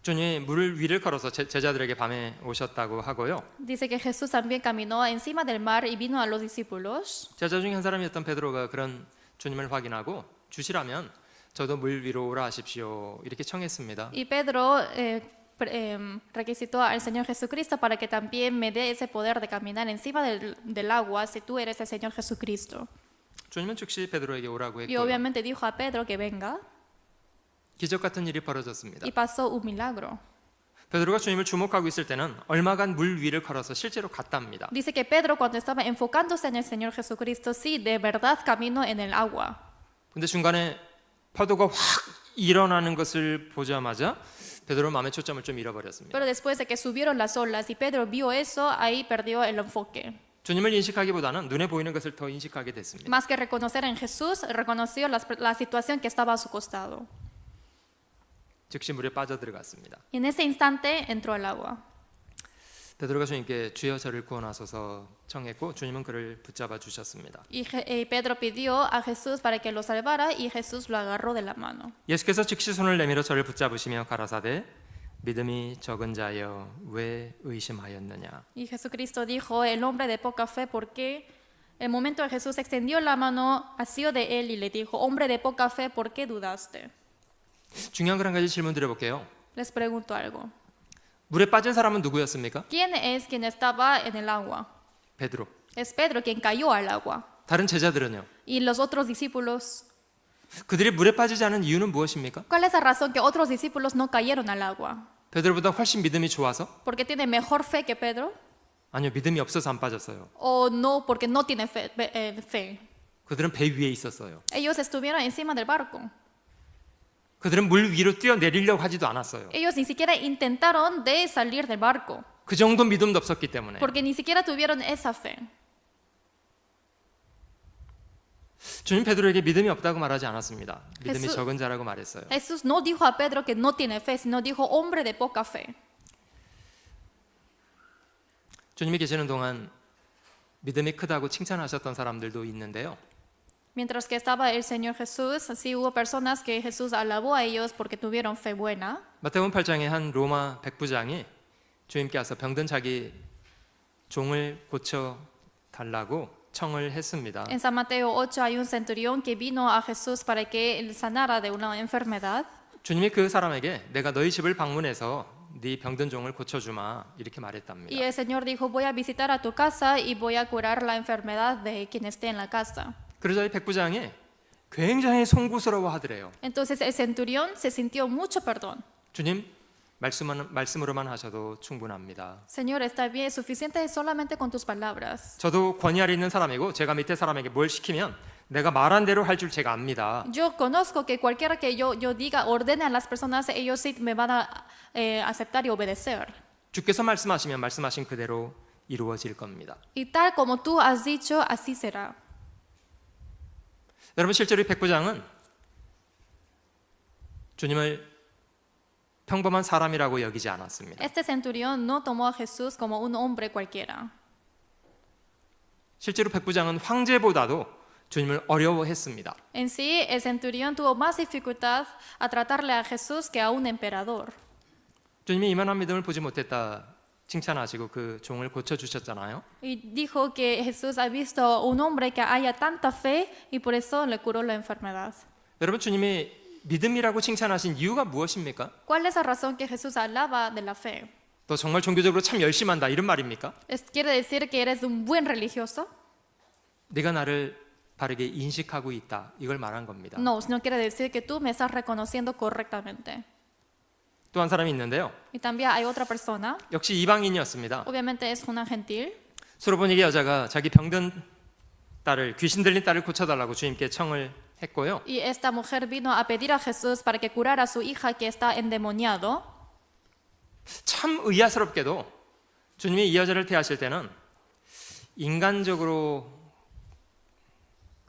주님이 물 위를 걸어서 제자들에게 밤에 오셨다고 하고요. Dice que Jesús también caminó encima del mar y vino a los discípulos. 제자 중에 한 사람이었던 베드로가 그런 주님을 확인하고 주시라면 저도 물 위로 오라 하십시오 이렇게 청했습니다. Y Pedro requisitó al Señor Jesucristo para que también me dé ese poder de caminar encima del agua si tú eres el Señor Jesucristo. 주님은 즉시 베드로에게 오라고 Y 했고요. obviamente dijo a Pedro que venga 기적 같은 일이 벌어졌습니다. y pasó un milagro. 베드로가 주님을 주목하고 있을 때는 얼마간 물 위를 걸어서 실제로 갔답니다. Dice que Pedro cuando estaba enfocándose en el Señor Jesucristo, sí, de verdad caminó en el agua. 근데 중간에 파도가 확 일어나는 것을 보자마자 베드로 마음의 초점을 좀 잃어버렸습니다. Pero después de que subieron las olas y Pedro vio eso, ahí perdió el enfoque. 주님을 인식하기보다는 눈에 보이는 것을 더 인식하게 됐습니다. Más que reconocer en Jesús, reconoció la situación que estaba a su costado. 즉시 물에 빠져들어갔습니다. Y en ese instante entró al agua. 베드로가 주님께 주여 저를 구원하소서 청했고 주님은 그를 붙잡아 주셨습니다. Y Pedro pidió a Jesús para que lo salvara y Jesús lo agarró de la mano. 예수께서 즉시 손을 내밀어 저를 붙잡으시며 가라사대 믿음이 적은 자여 왜 의심하였느냐. Y Jesucristo dijo, el hombre de poca fe, ¿por qué? El momento en Jesús extendió la mano, asió de él y le dijo, hombre de poca fe, ¿por qué dudaste? 중요한 걸 한 가지 질문 드려볼게요. Les pregunto algo. 물에 빠진 사람은 누구였습니까? ¿Quién es quien estaba en el agua? 베드로. Es Pedro quien cayó al agua. 다른 제자들은요? ¿Y los otros discípulos? 그들이 물에 빠지지 않은 이유는 무엇입니까? ¿Cuál es la razón que otros discípulos no cayeron al agua? 베드로보다 훨씬 믿음이 좋아서? ¿Porque tiene mejor fe que Pedro? 아니요, 믿음이 없어서 안 빠졌어요. ¿O no porque no tiene fe? 그들은 배 위에 있었어요. Ellos estuvieron encima del barco. 그들은 물 위로 뛰어내리려고 하지도 않았어요. Ellos ni siquiera intentaron de salir del barco. 그 정도 믿음도 없었기 때문에. Porque ni siquiera tuvieron esa fe. 주님 베드로에게 믿음이 없다고 말하지 않았습니다. 믿음이 예수- 적은 자라고 말했어요. Jesús no dijo a Pedro que no tiene fe, sino dijo hombre de poca fe. 주님이 계시는 동안 믿음이 크다고 칭찬하셨던 사람들도 있는데요. Mientras que estaba el Señor Jesús, sí hubo personas que Jesús alabó a ellos porque tuvieron fe buena. 마태복음 8장에 한 로마 백부장이 주님께 와서 병든 자기 종을 고쳐 달라고 청을 했습니다. En San Mateo 8 hay un centurión que vino a Jesús para que él sanara de una enfermedad. 주님이 그 사람에게 내가 너희 집을 방문해서 네 병든 종을 고쳐주마 이렇게 Y 말했답니다. el Señor dijo, voy a visitar a tu casa y voy a curar la enfermedad de quien esté en la casa. 그러자 이 백부장이 굉장히 송구스러워하더래요. Entonces el centurión se sintió mucho perdón. 주님 말씀으로만 하셔도 충분합니다. Señor, está bien, es suficiente solamente con tus palabras. 저도 권위 아래 있는 사람이고 제가 밑에 사람에게 뭘 시키면 내가 말한 대로 할 줄 제가 압니다. Yo conozco que cualquiera que yo diga, ordene a las personas, ellos sí me van a aceptar y obedecer. 주께서 말씀하시면 말씀하신 그대로 이루어질 겁니다. Y tal como tú has dicho, así será. 여러분 실제로 이 백부장은 주님을 평범한 사람이라고 여기지 않았습니다. Este centurión no tomó a Jesús como un hombre cualquiera. 실제로 백부장은 황제보다도 주님을 어려워했습니다. En sí, el centurión tuvo más dificultad a tratarle a Jesús que a un emperador. 주님이 이만한 믿음을 보지 못했다 칭찬하시고 그 종을 고쳐주셨잖아요. Y dijo que Jesús ha visto un hombre que haya tanta fe y por eso le curó la enfermedad. 여러분 주님이 믿음이라고 칭찬하신 이유가 무엇입니까? ¿Cuál es la razón que Jesús hablaba de la fe? 너 정말 종교적으로 참 열심히 한다 이런 말입니까? ¿Quiere decir que eres un buen religioso? 네가 나를 바르게 인식하고 있다 이걸 말한 겁니다. No, no quiere decir que tú me estás reconociendo correctamente. 또 한 사람이 있는데요. Y también hay otra persona, 역시 이방인이었습니다. obviamente es una gentil, 수로보니게 여자가 자기 병든 딸을 귀신 들린 딸을 고쳐달라고 주님께 청을 했고요. y esta mujer vino a pedir a Jesús para que curara a su hija que está endemoniado. 참 의아스럽게도 주님이 이 여자를 대하실 때는 인간적으로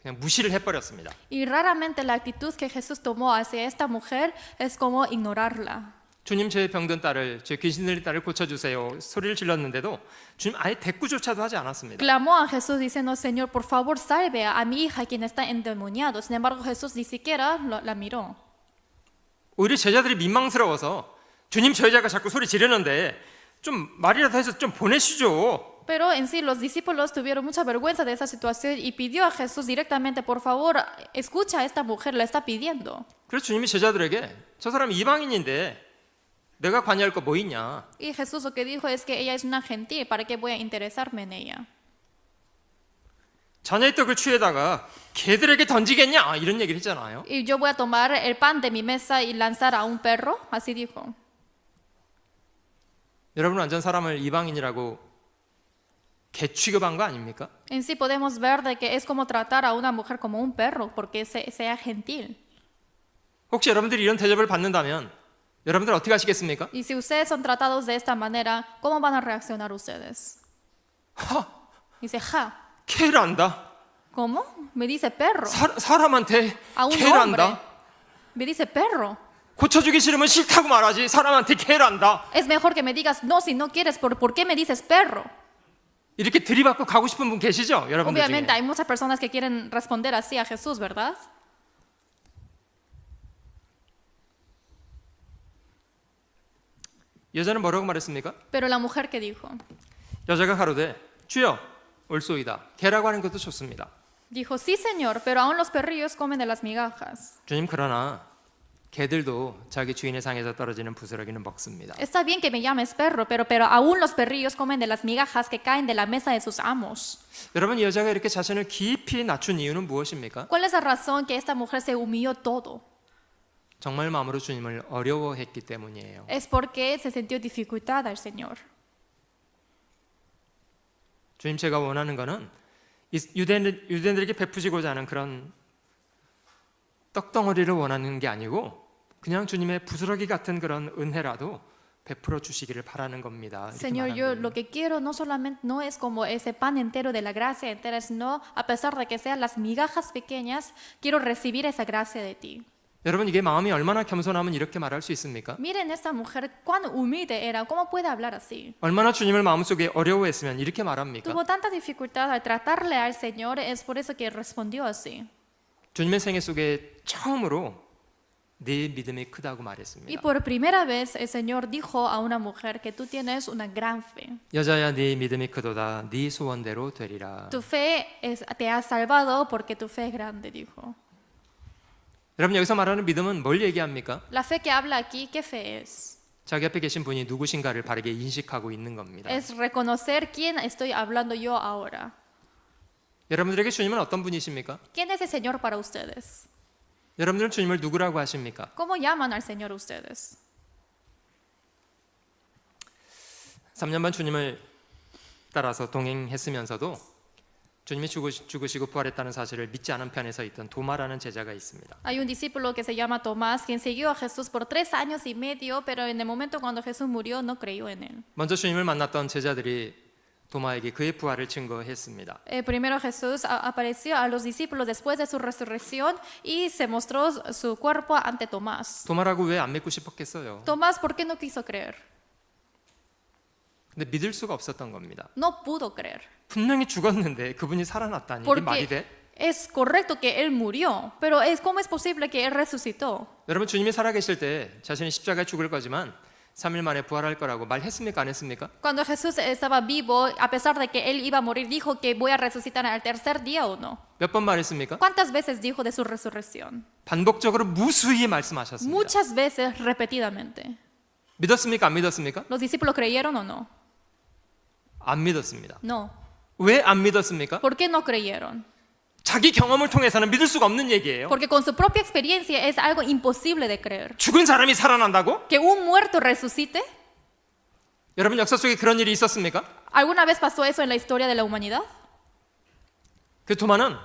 그냥 무시를 해버렸습니다. Y raramente la actitud que Jesús tomó hacia esta mujer es como ignorarla. 주님 제 병든 딸을 제 귀신 들린 딸을 고쳐주세요 소리를 질렀는데도 주님 아예 대꾸조차도 하지 않았습니다. Clamó a Jesús diciendo, Señor, por favor, salve a mi hija quien está endemoniado. Sin embargo, Jesús ni siquiera la miró. 오히려 제자들이 민망스러워서 주님 저 여자가 자꾸 소리 지르는데 좀 말이라도 해서 좀 보내시죠. Pero en sí los discípulos tuvieron mucha vergüenza de esa situación y pidió a Jesús directamente, por favor, escucha a esta mujer, la está pidiendo. 그래서 주님이 제자들에게 저 사람이 이방인인데 내가 관여할 거 뭐 있냐. Y Jesús lo que dijo es que ella es una gentil, ¿para qué voy a interesarme en ella? 자녀의 떡을 취에다가 개들에게 던지겠냐 이런 얘기를 했잖아요. Y yo voy a tomar el pan de mi mesa y lanzar a un perro, así dijo. 여러분 완전 사람을 이방인이라고 개 취급한 거 아닙니까? En sí podemos ver de que es como tratar a una mujer como un perro, porque sea gentil. 혹시 여러분들이 이런 대접을 받는다면 여러분들 어떻게 하시겠습니까? Y si ustedes son tratados de esta manera, ¿cómo van a reaccionar ustedes? 하, Dice, ja, 개를 안다. ¿cómo? Me dice perro. 사람한테 A un 개를 hombre. 안다. Me dice perro. 고쳐주기 싫으면 싫다고 말하지 사람한테 개를 안다. Es mejor que me digas, no, si no quieres, ¿por qué me dices perro? 이렇게 들이받고 가고 싶은 분 계시죠? 여러분들 Obviamente 중에. hay muchas personas que quieren responder así a Jesús, ¿verdad? 여자는 뭐라고 말했습니까? Pero la mujer que dijo, 여자가 가로되 주여 옳소이다. 개라고 하는 것도 좋습니다. dijo, sí, Señor, pero aún los perrillos comen de las migajas. 주님 그러나 개들도 자기 주인의 상에서 떨어지는 부스러기는 먹습니다. Está bien que me llames perro, pero aún los perrillos comen de las migajas que caen de la mesa de sus amos. 여러분 이 여자가 이렇게 자신을 깊이 낮춘 이유는 무엇입니까? ¿Cuál es la razón que esta mujer se humilló todo? 정말 마음으로 주님을 어려워했기 때문이에요. Es porque se sintió dificultada al Señor. 주님 제가 원하는 거는 유대인들에게 베푸시고자 하는 그런 떡덩어리를 원하는 게 아니고 그냥 주님의 부스러기 같은 그런 은혜라도 베풀어 주시기를 바라는 겁니다. 이렇게 Señor, 말한 yo 거예요. lo que quiero no solamente no es como ese pan entero de la gracia entera, sino a pesar de que sean las migajas pequeñas, quiero recibir esa gracia de ti. 여러분 이게 마음이 얼마나 겸손하면 이렇게 말할 수 있습니까? Miren esta mujer, cuán humilde era, ¿cómo puede hablar así? 얼마나 주님을 마음속에 어려워했으면 이렇게 말합니까? Tuvo tanta dificultad al tratarle al Señor, es por eso que respondió así. 주님의 생애 속에 처음으로 네 믿음이 크다고 Y 말했습니다. por primera vez el Señor dijo a una mujer que tú tienes una gran fe. 여자야 네 믿음이 크도다. 네 소원대로 되리라. Tu fe te ha salvado porque tu fe es grande, dijo. 여러분 여기서 말하는 믿음은 뭘 얘기합니까? La fe que habla aquí, ¿qué fe es? 자기 앞에 계신 분이 누구신가를 바르게 인식하고 있는 겁니다. Es reconocer quién estoy hablando yo ahora. 여러분들에게 주님은 어떤 분이십니까? ¿Quién es el Señor para ustedes? 여러분들은 주님을 누구라고 하십니까? ¿Cómo llaman al Señor ustedes? 3년 반 주님을 따라서 동행했으면서도 주님이 죽으시고 부활했다는 사실을 믿지 않은 편에 서 있던 도마라는 제자가 있습니다. Hay un discípulo que se llama Tomás, quien siguió a Jesús por 3 años y medio, pero en el momento cuando Jesús murió no creyó en él. 먼저 주님을 만났던 제자들이 도마에게 그의 부활을 증거했습니다. Primero Jesús apareció a los discípulos después de su resurrección y se mostró su cuerpo ante Tomás. 도마라고 왜 안 믿고 싶었겠어요? Tomás, ¿por qué no quiso creer? 근데 믿을 수가 없었던 겁니다. No pudo creer. 분명히 죽었는데 그분이 살아났다니 이게 말이 돼? Porque es correcto que él murió, pero ¿cómo es posible que él resucitó? 여러분 주님이 살아계실 때 자신이 십자가에 죽을 거지만 3일 만에 부활할 거라고 말했습니까? 안 했습니까? Cuando Jesús estaba vivo, a pesar de que él iba a morir, dijo que voy a resucitar al tercer día o no. 몇 번 말했습니까? ¿Cuántas veces dijo de su resurrección? 반복적으로 무수히 말씀하셨습니다. Muchas veces, repetidamente. 믿었습니까? 안 믿었습니까? ¿Los discípulos creyeron o no? 안 믿었습니다. No. 왜 안 믿었습니까? ¿Por qué no creyeron? 자기 경험을 통해서는 믿을 수가 없는 얘기예요. Porque con su propia experiencia es algo imposible de creer. 죽은 사람이 살아난다고? ¿Que un muerto resucite? 여러분 역사 속에 그런 일이 있었습니까? ¿Alguna vez pasó eso en la historia de la humanidad? 그 도마는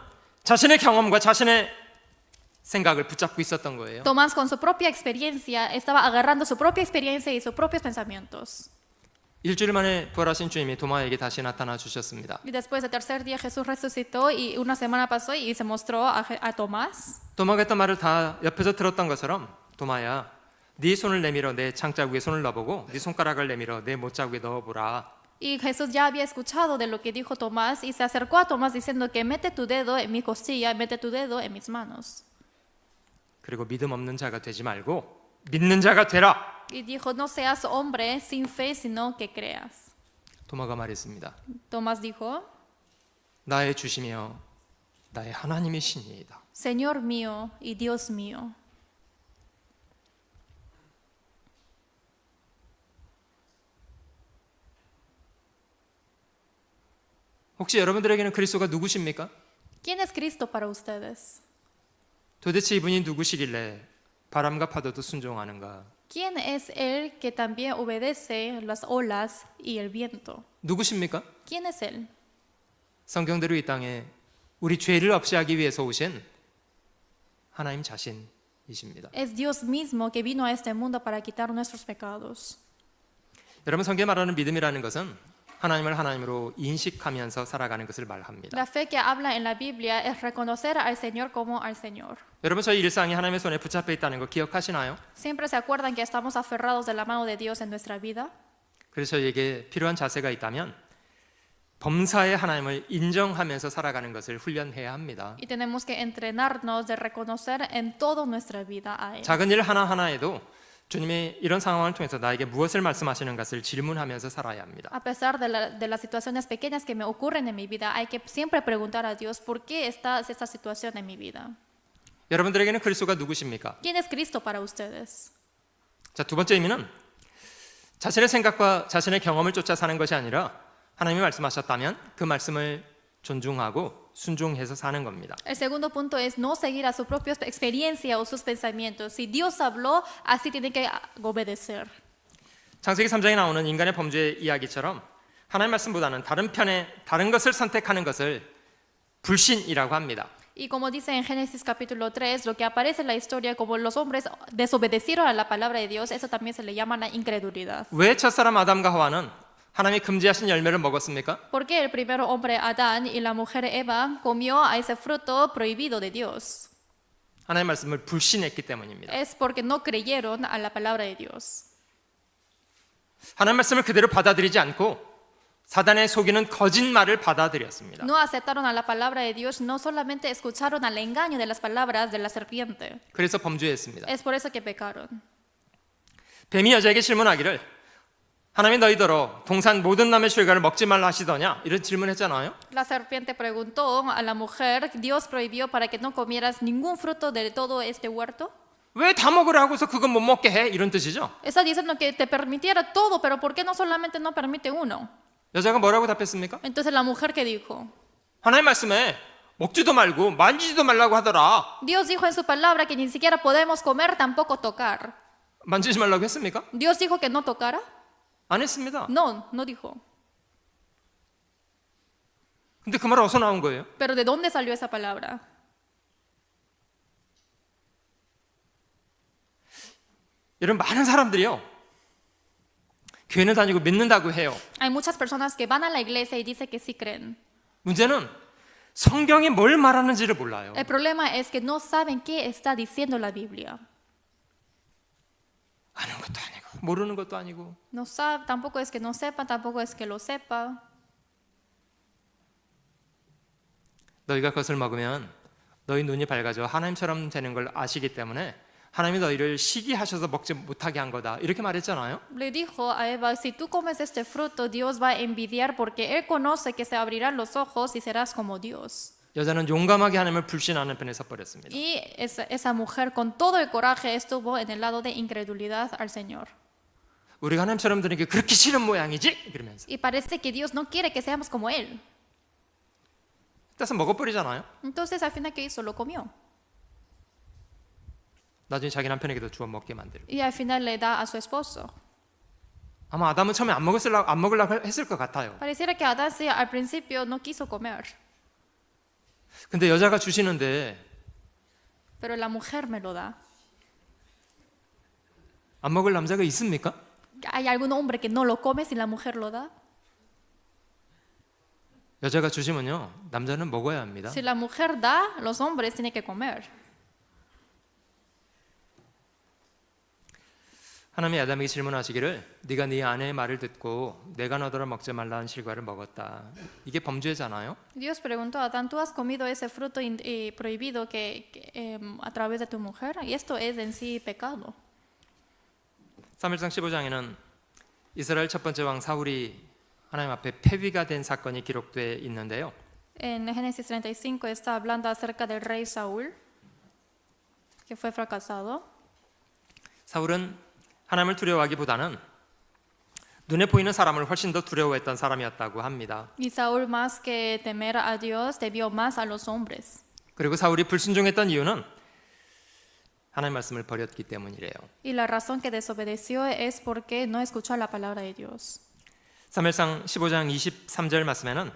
자신의 경험과 자신의 생각을 붙잡고 있었던 거예요. Tomás con su propia experiencia estaba agarrando su propia experiencia y sus propios pensamientos. 일주일 만에 부활하신 주님이 도마에게 다시 나타나 주셨습니다. Y después del tercer día Jesús resucitó y una semana pasó y se mostró a Tomás. 도마가 했던 말을 다 옆에서 들었던 것처럼 도마야 네 손을 내밀어 내 창자국에 손을 넣어보고 네 손가락을 내밀어 내 못자국에 넣어보라. Y Jesús ya había escuchado de lo que dijo Tomás y se acercó a Tomás diciendo que mete tu dedo en mi costilla, mete tu dedo en mis manos. 그리고 믿음 없는 자가 되지 말고 믿는 자가 되라. Y dijo, no seas hombre sin fe, sino que creas. 도마가 말했습니다. Tomás dijo, 나의 주시며 나의 하나님이시니이다. Señor mío y Dios mío. 혹시 여러분들에게는 그리스도가 누구십니까? ¿Quién es Cristo para ustedes? 도대체 이분이 누구시길래 바람과 파도도 순종하는가? ¿Quién es Él que también obedece las olas y el viento? 누구십니까? ¿Quién es Él? 성경대로 이 땅에 우리 죄를 없이 하기 위해서 오신 하나님 자신이십니다. Es Dios mismo que vino a este mundo para quitar nuestros pecados. 여러분 성경에 말하는 믿음이라는 것은 하나님을 하나님으로 인식하면서 살아가는 것을 말합니다. La fe que habla en la Biblia es reconocer al Señor como al Señor. 여러분 저희 일상이 하나님의 손에 붙잡혀 있다는 거 기억하시나요? Siempre se acuerdan que estamos aferrados de la mano de Dios en nuestra vida. 그래서 저희에게 필요한 자세가 있다면 범사의 하나님을 인정하면서 살아가는 것을 훈련해야 합니다. Y tenemos que entrenarnos de reconocer en toda nuestra vida a Él. 작은 일 하나하나에도 주님이 이런 상황을 통해서 나에게 무엇을 말씀하시는 것을 질문하면서 살아야 합니다. A pesar de las situaciones pequeñas que me ocurren en mi vida, hay que siempre preguntar a Dios por qué está esta situación en mi vida. 여러분들에게는 그리스도가 누구십니까? ¿Quién es Cristo para ustedes? 자, 두 번째 의미는 자신의 생각과 자신의 경험을 쫓아 사는 것이 아니라 하나님이 말씀하셨다면 그 말씀을 존중하고 순종해서 사는 겁니다. El segundo punto es no seguir a su propia experiencia o sus pensamientos. Si Dios habló, así tiene que obedecer. 창세기 3장에 나오는 인간의 범죄 이야기처럼 하나님 말씀보다는 다른 것을 선택하는 것을 불신이라고 합니다. Y como dice en Génesis capítulo 3, lo que aparece en la historia como los hombres desobedecieron a la palabra de Dios, eso también se le llama la incredulidad. 왜 첫사람 아담과 하와는 하나님이 금지하신 열매를 먹었습니까? ¿Por qué el primer hombre Adán y la mujer Eva comió a ese fruto prohibido de Dios? 하나님 말씀을 불신했기 때문입니다. Es porque no creyeron a la palabra de Dios. 하나님 말씀을 그대로 받아들이지 않고 사단의 속이는 거짓말을 받아들였습니다. No aceptaron a la palabra de Dios, no solamente escucharon al engaño de las palabras de la serpiente. 그래서 범죄했습니다. Es por eso que pecaron. 뱀이 여자에게 질문하기를 하나님이 너희더러 동산 모든 나무의 실과를 먹지 말라 하시더냐? 이런 질문했잖아요. La serpiente preguntó a la mujer, Dios prohibió para que no comieras ningún fruto de todo este huerto. 왜 다 먹으라 하고서 그건 못 먹게 해? 이런 뜻이죠. Está diciendo que te permitiera todo, pero ¿por qué no solamente no permite uno? 여자가 뭐라고 답했습니까? Entonces la mujer que dijo, 하나님 말씀에 먹지도 말고 만지지도 말라고 하더라. Dios dijo en su palabra que ni siquiera podemos comer, tampoco tocar. 만지지 말라고 했습니까? ¿Dios dijo que no tocara? 안 했습니다. No, no dijo. 근데 그 말 어디서 나온 거예요? Pero ¿de dónde salió esa palabra? 이런 많은 사람들이요. 교회는 다니고 믿는다고 해요. Hay muchas personas que van a la iglesia y dicen que sí creen. 문제는 성경이 뭘 말하는지를 몰라요. El problema es que no saben qué está diciendo la Biblia. 아는 것도 아니고 모르는 것도 아니고 No sabe, tampoco es que no sepa, tampoco es que lo sepa. 너희가 그것을 먹으면 너희 눈이 밝아져 하나님처럼 되는 걸 아시기 때문에 하나님이 너희를 시기하셔서 먹지 못하게 한 거다. 이렇게 말했잖아요. Le dijo a Eva, si tú comes este fruto, Dios va a envidiar porque Él conoce que se abrirán los ojos y serás como Dios. 여자는 용감하게 하나님을 불신하는 편에 서버렸습니다. Y esa mujer con todo el coraje estuvo en el lado de incredulidad al Señor. 우리가 하나님처럼 되는 게 그렇게 싫은 모양이지? 그러면서 Y parece que Dios no quiere que seamos como Él. 따서 먹어버리잖아요. Entonces al final, ¿qué hizo? Lo comió. 나중에 자기 남편에게도 주워 먹게 만들고. Y al final le da a su esposo. 아마 아담은 처음에 안 먹으려고 했을 것 같아요. Pareciera que Adán sí, al principio no quiso comer. 근데 여자가 주시는데 Pero la mujer me lo da. 안 먹을 남자가 있습니까? ¿Hay algún hombre que no lo come si la mujer lo da? 여자가 주시면요 남자는 먹어야 합니다. Si la mujer da, los hombres tienen que comer. 하나님이 아담에게 질문하시기를 네가 네 아내의 말을 듣고 내가 너더러 먹지 말라는 실과를 먹었다. 이게 범죄잖아요. Dios preguntó a Adán, ¿tú has comido ese fruto prohibido a través de tu mujer? Y esto es en sí pecado. 사무엘상 15장에는 이스라엘 첫 번째 왕 사울이 하나님 앞에 패위가 된 사건이 기록되어 있는데요. En Génesis 35 está hablando acerca del rey Saúl, que fue fracasado. 사울은 하나님을 두려워하기보다는 눈에 보이는 사람을 훨씬 더 두려워했던 사람이었다고 합니다. Y Saúl, más que temer a Dios, temió más a los hombres. 그리고 사울이 불순종했던 이유는 하나님 말씀을 버렸기 때문이래요. Y la razón que desobedeció es porque no escuchó la palabra de Dios. 사무엘상 15장 23절 말씀에는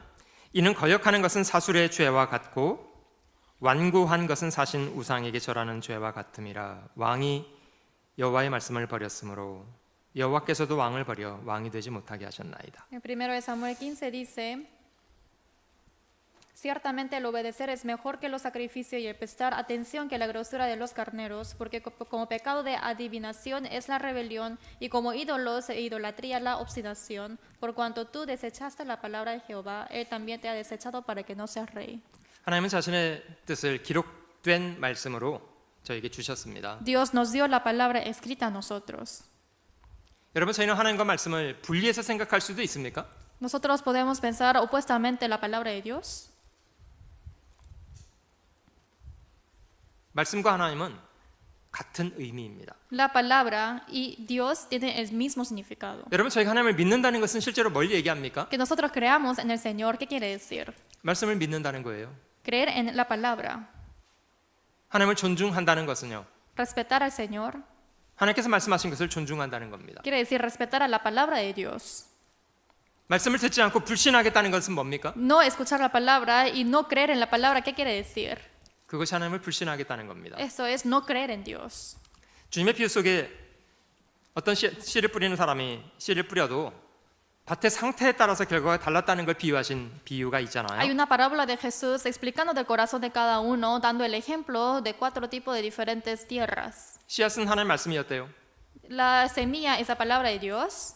이는 거역하는 것은 사술의 죄와 같고 완고한 것은 사신 우상에게 절하는 죄와 같음이라. 왕이 여호와의 말씀을 버렸으므로 여호와께서도 왕을 버려 왕이 되지 못하게 하셨나이다. En 1 Samuel 15 dice, ciertamente el obedecer es mejor que los sacrificios y el prestar atención que la grosura de los carneros, porque como pecado de adivinación es la rebelión y como ídolos e idolatría la obstinación, por cuanto tú desechaste la palabra de Jehová, él también te ha desechado para que no seas rey. 하나님은 자신의 뜻을 기록된 말씀으로 저에게 주셨습니다. Dios nos dio la palabra escrita a nosotros. 여러분 저희는 하나님과 말씀을 분리해서 생각할 수도 있습니까? Nosotros podemos pensar opuestamente la palabra de Dios. 말씀과 하나님은 같은 의미입니다. La palabra y Dios tienen el mismo significado. 여러분 저희가 하나님을 믿는다는 것은 실제로 뭘 얘기합니까? Que nosotros creamos en el Señor, ¿qué quiere decir? 말씀을 믿는다는 거예요. Creer en la palabra. 하나님을 존중한다는 것은요. Respetar al Señor 하나님께서 말씀하신 것을 존중한다는 겁니다. quiere decir respetar a la palabra de Dios. 말씀을 듣지 않고 불신하겠다는 것은 뭡니까? No escuchar la palabra y no creer en la palabra, ¿qué quiere decir? 그것이 하나님을 불신하겠다는 겁니다. Eso es no creer en Dios. 주님의 비유 속에 어떤 씨를 뿌리는 사람이 씨를 뿌려도 밭의 상태에 따라서 결과가 달랐다는 걸 비유하신 비유가 Hay 있잖아요. una parábola de Jesús explicando del corazón de cada uno, dando el ejemplo de 4 tipos de diferentes tierras. 씨앗은 하나님 말씀이었대요. La semilla es la palabra de Dios.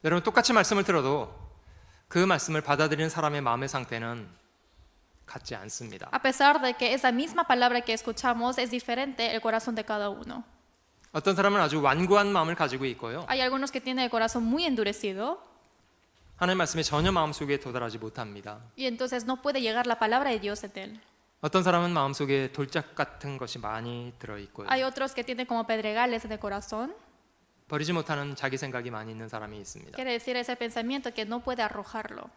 여러분 똑같이 말씀을 들어도 그 말씀을 받아들이는 사람의 마음의 상태는 같지 않습니다. A pesar de que esa misma palabra que escuchamos es diferente el corazón de cada uno. 어떤 사람은 아주 완고한 마음을 가지고 있고요. Hay algunos que tienen el corazón muy endurecido 하나님의 말씀에 전혀 마음속에 도달하지 못합니다. y entonces no puede llegar la palabra de Dios en él. 어떤 사람은 마음속에 돌짝 같은 것이 많이 들어있고요. Hay otros que tienen como pedregales en el corazón. 버리지 못하는 자기 생각이 많이 있는 사람이 있습니다. Quiere decir ese pensamiento que no puede arrojarlo.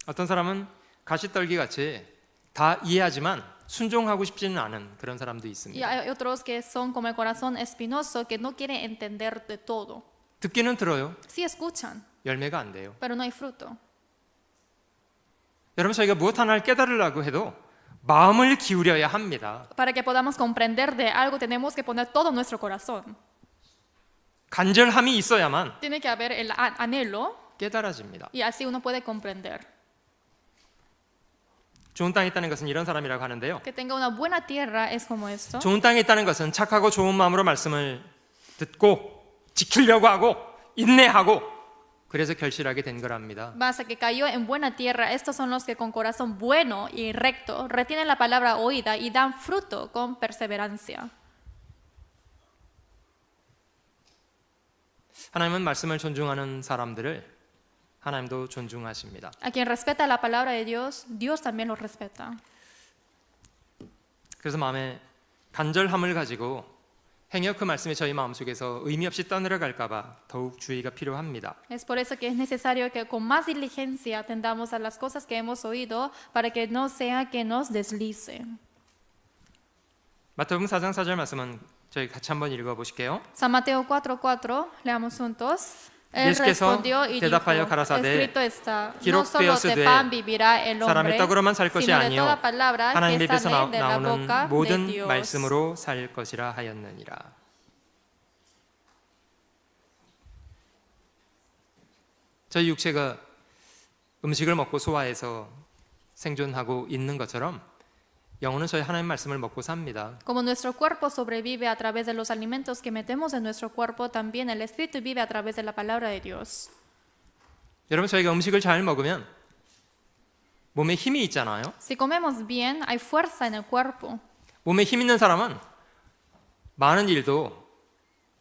어떤 사람은 가시떨기 같이 다 이해하지만 순종하고 싶지는 않은 그런 사람도 Y 있습니다. hay otros que son como el corazón espinoso que no quieren entender de todo. 듣기는 들어요. Sí escuchan, 열매가 안 돼요. pero no hay fruto. 여러분 저희가 무엇 하나를 깨달으려고 해도 마음을 기울여야 합니다. Para que podamos comprender de algo tenemos que poner todo nuestro corazón. 간절함이 있어야만 Tiene que haber el anhelo 깨달아집니다. y así uno puede comprender. 좋은 땅에 있다는 것은 이런 사람이라고 하는데요. Que tenga una buena tierra es como esto. 좋은 땅에 있다는 것은 착하고 좋은 마음으로 말씀을 듣고 지키려고 하고 인내하고 그래서 결실하게 된 거랍니다. Basta que cayó en buena tierra. Estos son los que con corazón bueno y recto retienen la palabra oída y dan fruto con perseverancia. 하나님은 말씀을 존중하는 사람들을 하나님도 존중하십니다. A quien respeta la palabra de Dios, Dios también lo respeta. 그래서 마음에 간절함을 가지고 행여 그 말씀이 저희 마음속에서 의미 없이 떠내려갈까 봐 더욱 주의가 필요합니다. Es por eso que es necesario que con más diligencia atendamos a las cosas que hemos oído para que no sea que nos deslice. 마태복음 4장 4절 말씀은 저희 같이 한번 읽어 보실게요. San Mateo 4:4, leamos juntos. Él 예수께서 respondió y dijo, 대답하여 가라사대, escrito está, no solo de 기록되었으되 pan vivirá el 사람이 hombre, 떡으로만 살 것이 sino de 아니요 toda palabra que 하나님 입에서 sale de la 나오는 boca de 모든 Dios. 말씀으로 살 것이라 하였느니라. 저희 육체가 음식을 먹고 소화해서 생존하고 있는 것처럼 영혼은 저희 하나님 말씀을 먹고 삽니다. Como nuestro cuerpo sobrevive a través de los alimentos que metemos en nuestro cuerpo, también el espíritu vive a través de la palabra de Dios. 여러분 저희가 음식을 잘 먹으면 몸에 힘이 있잖아요. Si comemos bien, hay fuerza en el cuerpo. 몸에 힘 있는 사람은 많은 일도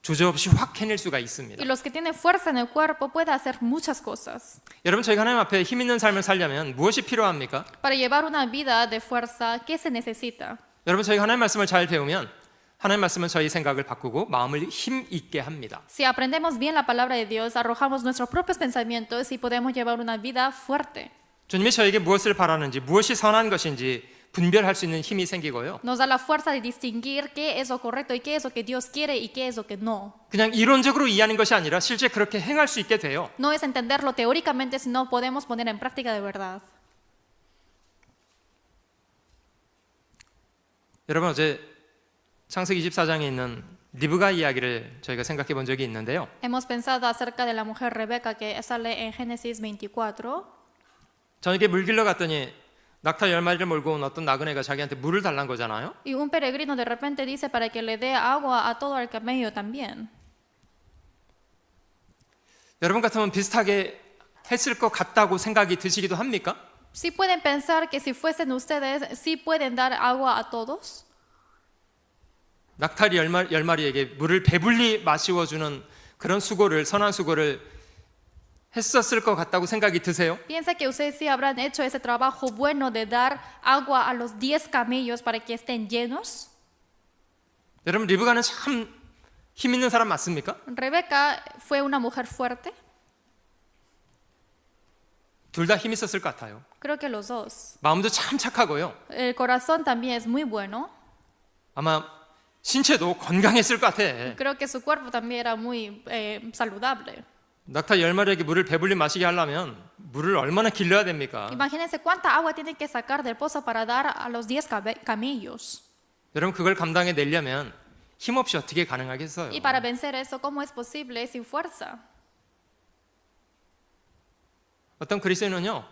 주저없이 확 해낼 수가 있습니다. Y los que tienen fuerza en el cuerpo pueden hacer muchas cosas. 여러분 저희가 하나님 앞에 힘 있는 삶을 살려면 무엇이 필요합니까? Para llevar una vida de fuerza, ¿qué se necesita? 여러분 저희가 하나님 말씀을 잘 배우면 하나님 말씀은 저희 생각을 바꾸고 마음을 힘 있게 합니다. Si aprendemos bien la palabra de Dios, arrojamos nuestros propios pensamientos y podemos llevar una vida fuerte. 주님이 저에게 무엇을 바라는지 무엇이 선한 것인지 분별할 수 있는 힘이 생기고요. Nos da la fuerza de distinguir qué es lo correcto y qué es lo que Dios quiere y qué es lo que no. 그냥 이론적으로 이해하는 것이 아니라 실제 그렇게 행할 수 있게 돼요. No es entenderlo teóricamente, sino podemos poner en práctica de verdad. 여러분 어제 창세기 24장에 있는 리브가 이야기를 저희가 생각해 본 적이 있는데요. Hemos pensado acerca de la mujer Rebeca que sale en Génesis 24. 저녁에 물 길러 갔더니 낙타 10마리를 몰고 온 어떤 나그네가 자기한테 물을 달란 거잖아요. Y un peregrino de repente dice para que le dé agua a todo el camello también. 여러분 같으면 비슷하게 했을 것 같다고 생각이 드시기도 합니까? ¿Sí pueden pensar que si fuesen ustedes, sí pueden dar agua a todos? 낙타리 10마리에게 물을 배불리 마시워주는 그런 수고를 선한 수고를 했었을 것 같다고 생각이 드세요? Piensa que ustedes sí habrán hecho ese trabajo bueno de dar agua a los 10 camellos para que estén llenos. 여러분 리브가는 참 힘 있는 사람 맞습니까? Rebeca fue una mujer fuerte. 둘 다 힘 있었을 것 같아요. Creo que los dos. 마음도 참 착하고요. El corazón también es muy bueno. 아마 신체도 건강했을 것 같아. Creo que su cuerpo también era muy saludable. 낙타 10마리에게 물을 배불리 마시게 하려면 물을 얼마나 길러야 됩니까? Imagínense cuánta agua tienen que sacar del pozo para dar a los 10 camellos. 여러분 그걸 감당해 내려면 힘없이 어떻게 가능하겠어요? Y para vencer eso, ¿cómo es posible sin fuerza? 어떤 그리스도인은요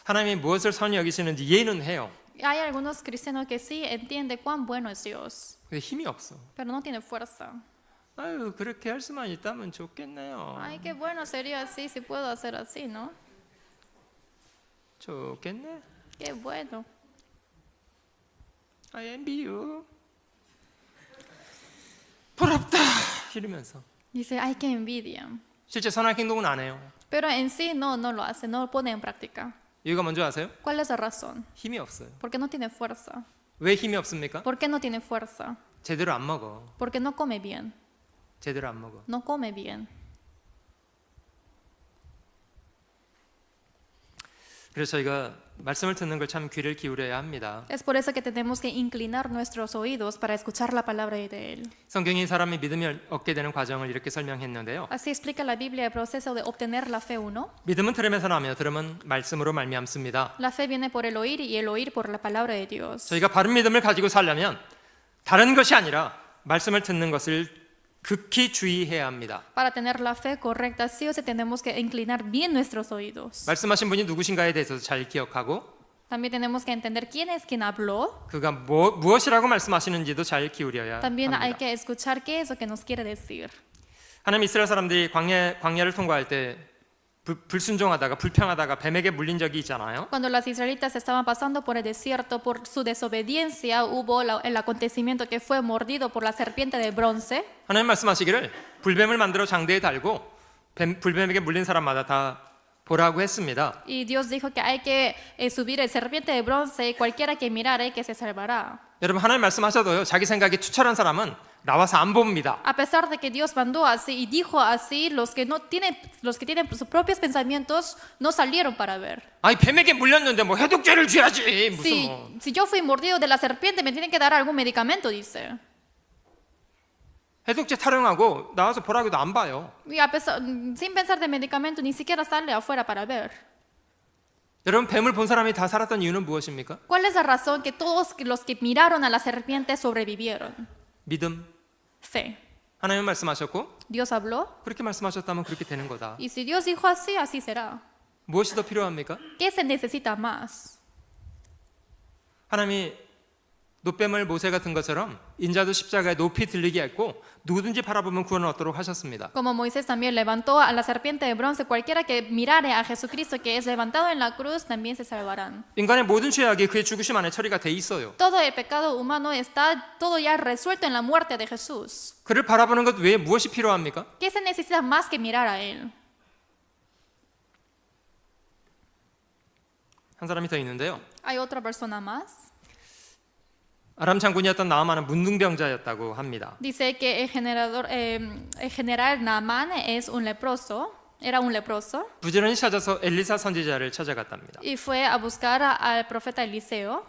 하나님이 무엇을 선히 여기시는지 이해는 해요. Hay algunos cristianos que sí entienden cuán bueno es Dios, 근데 힘이 없어. pero no tienen fuerza. 아유 그렇게 할 수만 있다면 좋겠네요. Ay, qué bueno sería así si puedo hacer así, ¿no? 좋겠네. Qué bueno. I envy you. 부럽다 이러면서 Dice, ay, qué envidia. 실제 선한 행동은 안 해요. Pero en sí no lo hace, no lo pone en práctica. 이유가 뭔지 아세요? ¿Cuál es la razón? 힘이 없어요. Porque no tiene fuerza. 왜 힘이 없습니까? ¿Por qué no tiene fuerza? 제대로 안 먹어. Porque no come bien. 제대로 안 먹어. No come bien. 그래서 저희가 말씀을 듣는 걸 참 귀를 기울여야 합니다. Es por eso que tenemos que inclinar nuestros oídos para escuchar la palabra de Él. 성경이 사람이 믿음을 얻게 되는 과정을 이렇게 설명했는데요. Así explica la Biblia el proceso de obtener la fe uno. 믿음은 들음에서 나며 들음은 말씀으로 말미암습니다. La fe viene por el oír y el oír por la palabra de Dios. 저희가 바른 믿음을 가지고 살려면 다른 것이 아니라 말씀을 듣는 것을 극히 주의해야 합니다. Para tener la fe correcta, sí o sí tenemos que inclinar bien nuestros oídos. 말씀하신 분이 누구신가에 대해서도 잘 기억하고 También tenemos que entender quién es quien habló. 그가 무엇이라고 말씀하시는지도 잘 기울여야 También hay 합니다. que escuchar qué es lo que nos quiere decir. 하나님 이스라엘 사람들이 광야를 통과할 때 불순종하다가 불평하다가 뱀에게 물린 적이 있잖아요. Cuando los israelitas estaban pasando por el desierto, por su desobediencia, hubo el acontecimiento que fue mordido por la serpiente de bronce. 하나님 말씀하시기를 불뱀을 만들어 장대에 달고 불뱀에게 물린 사람마다 다 보라고 했습니다. Y Dios dijo que hay que subir el serpiente de bronce y cualquiera que mirare que se salvará. 여러분 하나님 말씀하셔도요. 자기 생각이 투철한 사람은 나와서 안 봅니다. A pesar de que Dios mandó así y dijo así, los que tienen sus propios pensamientos no salieron para ver. 아니 뱀에게 물렸는데 뭐 해독제를 줘야지 무슨 뭐. Si yo fui mordido de la serpiente, me tienen que dar algún medicamento, dice. 해독제 타령하고 나와서 보라고 해도 안 봐요. Y a pesar, sin pensar de medicamento, ni siquiera sale afuera para ver. 여러분 뱀을 본 사람이 다 살았던 이유는 무엇입니까? ¿Cuál es la razón que todos los que miraron a la serpiente sobrevivieron? 믿음. Fe. 하나님 말씀하셨고 Dios habló 그렇게 말씀하셨다면 그렇게 되는 거다. y si Dios dijo así, así será. 무엇이 더 필요합니까? ¿Qué se necesita más? 하나님이 놋뱀을 모세가 든 것처럼 인자도 십자가에 높이 들리게 했고 누구든지 바라보면 구원을 얻도록 하셨습니다. Como Moisés también levantó a la serpiente de bronce, cualquiera que mirare a Jesucristo que es levantado en la cruz también se salvarán. 인간의 모든 죄악이 그의 죽으심 안에 처리가 돼 있어요. Todo el pecado humano está todo ya resuelto en la muerte de Jesús. 그를 바라보는 것 외에 무엇이 필요합니까? ¿Qué se necesita más que mirar a Él? 한 사람이 더 있는데요. Hay otra persona más. 아람 장군이었던 나아만은 문둥병자였다고 합니다. Dice que el general Naamán es un leproso, era un leproso, 부지런히 찾아서 엘리사 선지자를 찾아갔답니다. y fue a buscar al profeta Eliseo.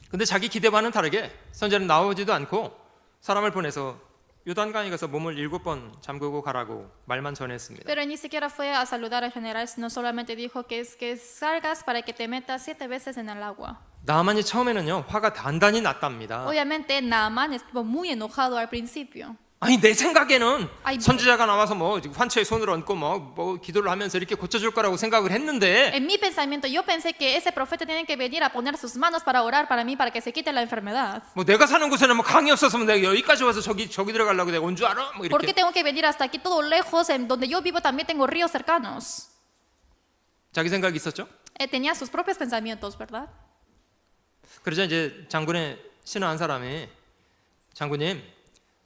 근데 자기 기대와는 다르게 선지자는 나오지도 않고 사람을 보내서 요단강에 가서 몸을 7번 잠그고 가라고 말만 전했습니다. Pero ni siquiera fue a saludar al general, sino solamente dijo que salgas para que te metas 7 veces en el agua. 나아만이 처음에는요 화가 단단히 났답니다. Obviamente Naamán estuvo muy enojado al principio. 아니 내 생각에는 아이, 선지자가 나와서 뭐 환처에 손을 얹고 뭐 기도를 하면서 이렇게 고쳐줄 거라고 생각을 했는데 En mi pensamiento, yo pensé que ese profeta tiene que venir a poner sus manos para orar para mí, para que se quite la enfermedad. 뭐 내가 사는 곳에는 뭐 강이 없었으면 내가 여기까지 와서 저기 들어가려고 내가 온 줄 알아? 뭐 ¿Por qué 이렇게 tengo que venir hasta aquí todo lejos? En donde yo vivo también tengo ríos cercanos. 자기 생각이 있었죠. Tenía sus propios pensamientos, ¿verdad? 그러자 이제 장군의 신하 한 사람이 장군님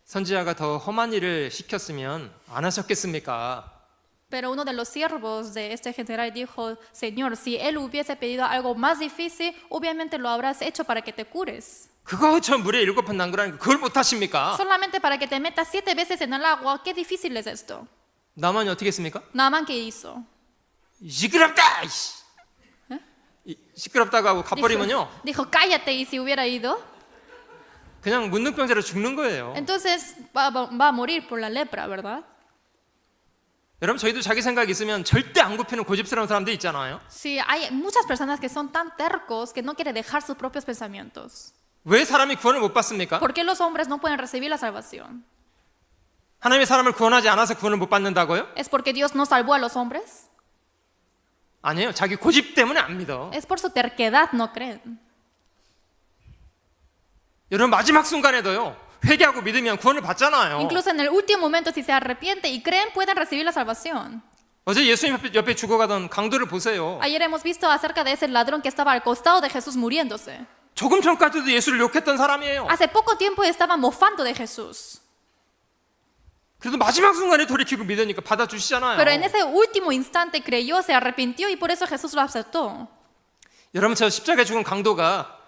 선지자가 더 험한 일을 시켰으면 안 하셨겠습니까? Pero uno de los siervos de este general dijo, Señor, si él hubiese pedido algo más difícil, obviamente lo habrás hecho para que te cures. 그거 저 물에 7번 담그라니까 그걸 못 하십니까? Solamente para que te metas 7 veces en el agua, qué difícil es esto. 나만이 어떻게 했습니까? Naamán, ¿qué hizo? 시끄럽다! 시끄럽다고 하고 가버리면요 Dijo, cállate, y si hubiera ido, 그냥 문둥병자로 죽는 거예요. entonces va a morir por la lepra, ¿verdad? 여러분 저희도 자기 생각이 있으면 절대 안 굽히는 고집스러운 사람들 있잖아요. Sí, hay muchas personas que son tan tercos que no quieren dejar sus propios pensamientos. 왜 사람이 구원을 못 받습니까? ¿Por qué los hombres no pueden recibir la salvación? 하나님이 사람을 구원하지 않아서 구원을 못 받는다고요? ¿Es porque Dios no salvó a los hombres? 아니에요. 자기 고집 때문에 안 믿어. Es por su terquedad, no creen. 여러분 마지막 순간에도요. 회개하고 믿으면 구원을 받잖아요. Incluso en el último momento, si se arrepiente y creen, pueden recibir la salvación. 어제 예수님 옆에 죽어가던 강도를 보세요. Ayer hemos visto acerca de ese ladrón que estaba al costado de Jesús muriéndose. 조금 전까지도 예수를 욕했던 사람이에요. Hace poco tiempo estaba mofando de Jesús. 그래도 마지막 순간에 돌이키고 믿으니까 받아주시잖아요. Pero en ese último instante creyó, se arrepintió y por eso Jesús lo aceptó. 여러분, 저 십자가에 죽은 강도가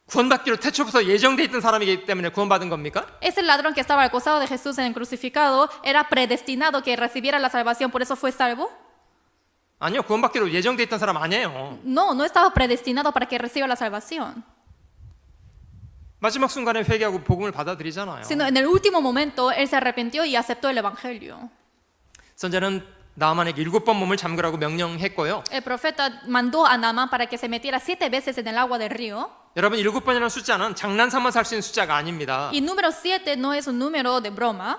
구원받기로 태초부터 예정돼 있던 사람이기 때문에 구원받은 겁니까? Ese ladrón que estaba al costado de Jesús en el crucificado era predestinado que recibiera la salvación, por eso fue salvo. 아니요, 구원받기로 예정돼 있던 사람 아니에요. No, no estaba predestinado para que reciba la salvación, 마지막 순간에 회개하고 복음을 받아들이잖아요. sino en el último momento él se arrepintió y aceptó el evangelio. 선자는 나만에게 7번 몸을 잠그라고 명령했고요. El profeta mandó a Naamán para que se metiera 7 veces en el agua del río. 여러분, 7번이라는 숫자는 장난 삼아서 할 수 있는 숫자가 아닙니다. Y número 7 no es un número de broma.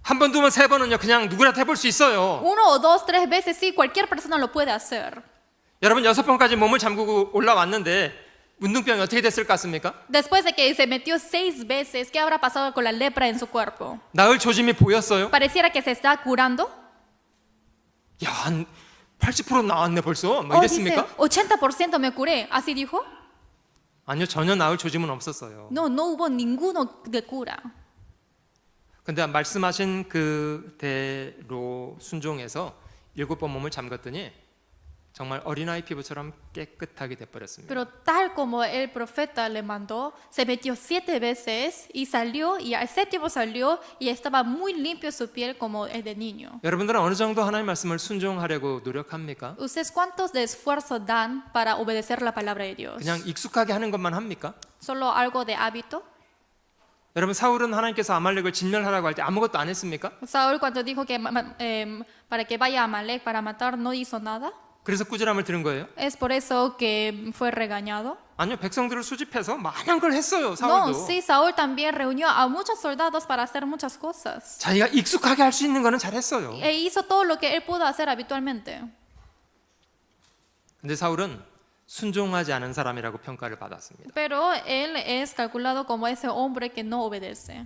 한 번, 두 번, 세 번은요 그냥 누구라도 해볼 수 있어요. 1 o 2, 3 veces sí, cualquier persona lo puede hacer. 여러분, 6번까지 몸을 잠그고 올라왔는데 문둥병이 어떻게 됐을 것 같습니까? Después de que se metió 6 veces, ¿qué habrá pasado con la lepra en su cuerpo? 나을 조짐이 보였어요? Pareciera que se está curando. 야, 한 80% 나왔네 벌써. 뭐 Oh, dice, 이랬습니까? 80% me curé. ¿Así dijo? 아니요, 전혀 나을 조짐은 없었어요. No, no hubo ninguno de cura. 근데 말씀하신 그대로 순종해서 7번 몸을 잠갔더니 정말 어린아이 피부처럼 깨끗하게 돼버렸습니다. Pero tal como el profeta le mandó, se metió 7 veces y salió, y al 7º salió y estaba muy limpio su piel como el de niño. 여러분들은 어느 정도 하나님의 말씀을 순종하려고 노력합니까? ¿Ustedes cuántos de esfuerzo dan para obedecer la palabra de Dios? 그냥 익숙하게 하는 것만 합니까? ¿Solo algo de hábito? 여러분, 사울은 하나님께서 아말렉을 진멸하라고 할 때 아무것도 안 했습니까? Saúl cuando dijo que para que vaya a Amalek para matar no hizo nada. 그래서 꾸지람을 들은 거예요? ¿Es por eso que fue regañado? 아니요, 백성들을 수집해서 많은 걸 했어요. No, 사울도. sí, Saúl también reunió a muchos soldados para hacer muchas cosas. 자기가 익숙하게 할 수 있는 거는 잘했어요. E hizo todo lo que él pudo hacer habitualmente. 근데 사울은 순종하지 않은 사람이라고 평가를 받았습니다. Pero él es calculado como ese hombre que no obedece.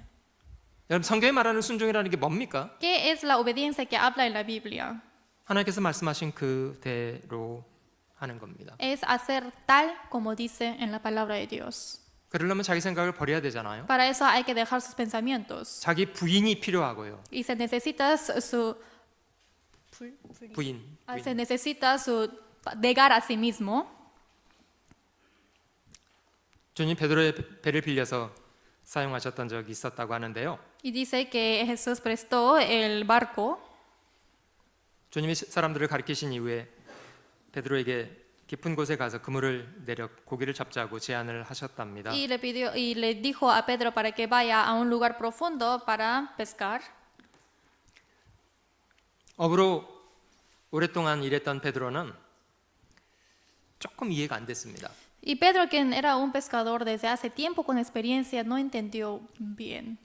여러분, 성경에 말하는 순종이라는 게 뭡니까? ¿Qué es la obediencia que habla en la Biblia? 하나님께서 말씀하신 그대로 하는 겁니다. Es hacer tal como dice en la palabra de Dios. 그러려면 자기 생각을 버려야 되잖아요. Para eso hay que dejar sus pensamientos. 자기 부인이 필요하고요. Y se necesita su 부인. se necesita su negar a sí mismo. 주님 베드로의 배를 빌려서 사용하셨던 적이 있었다고 하는데요. Y dice que Jesús prestó el barco. 주님이 사람들을 가르치신 이후에 베드로에게 깊은 곳에 가서 그물을 내려 고기를 잡자고 제안을 하셨답니다. Y le pidió y le dijo a Pedro para que vaya a un lugar profundo para pescar. 업으로 오랫동안 일했던 베드로는 조금 이해가 안 됐습니다. Y Pedro, quien era un pescador desde hace tiempo con experiencia, no entendió bien.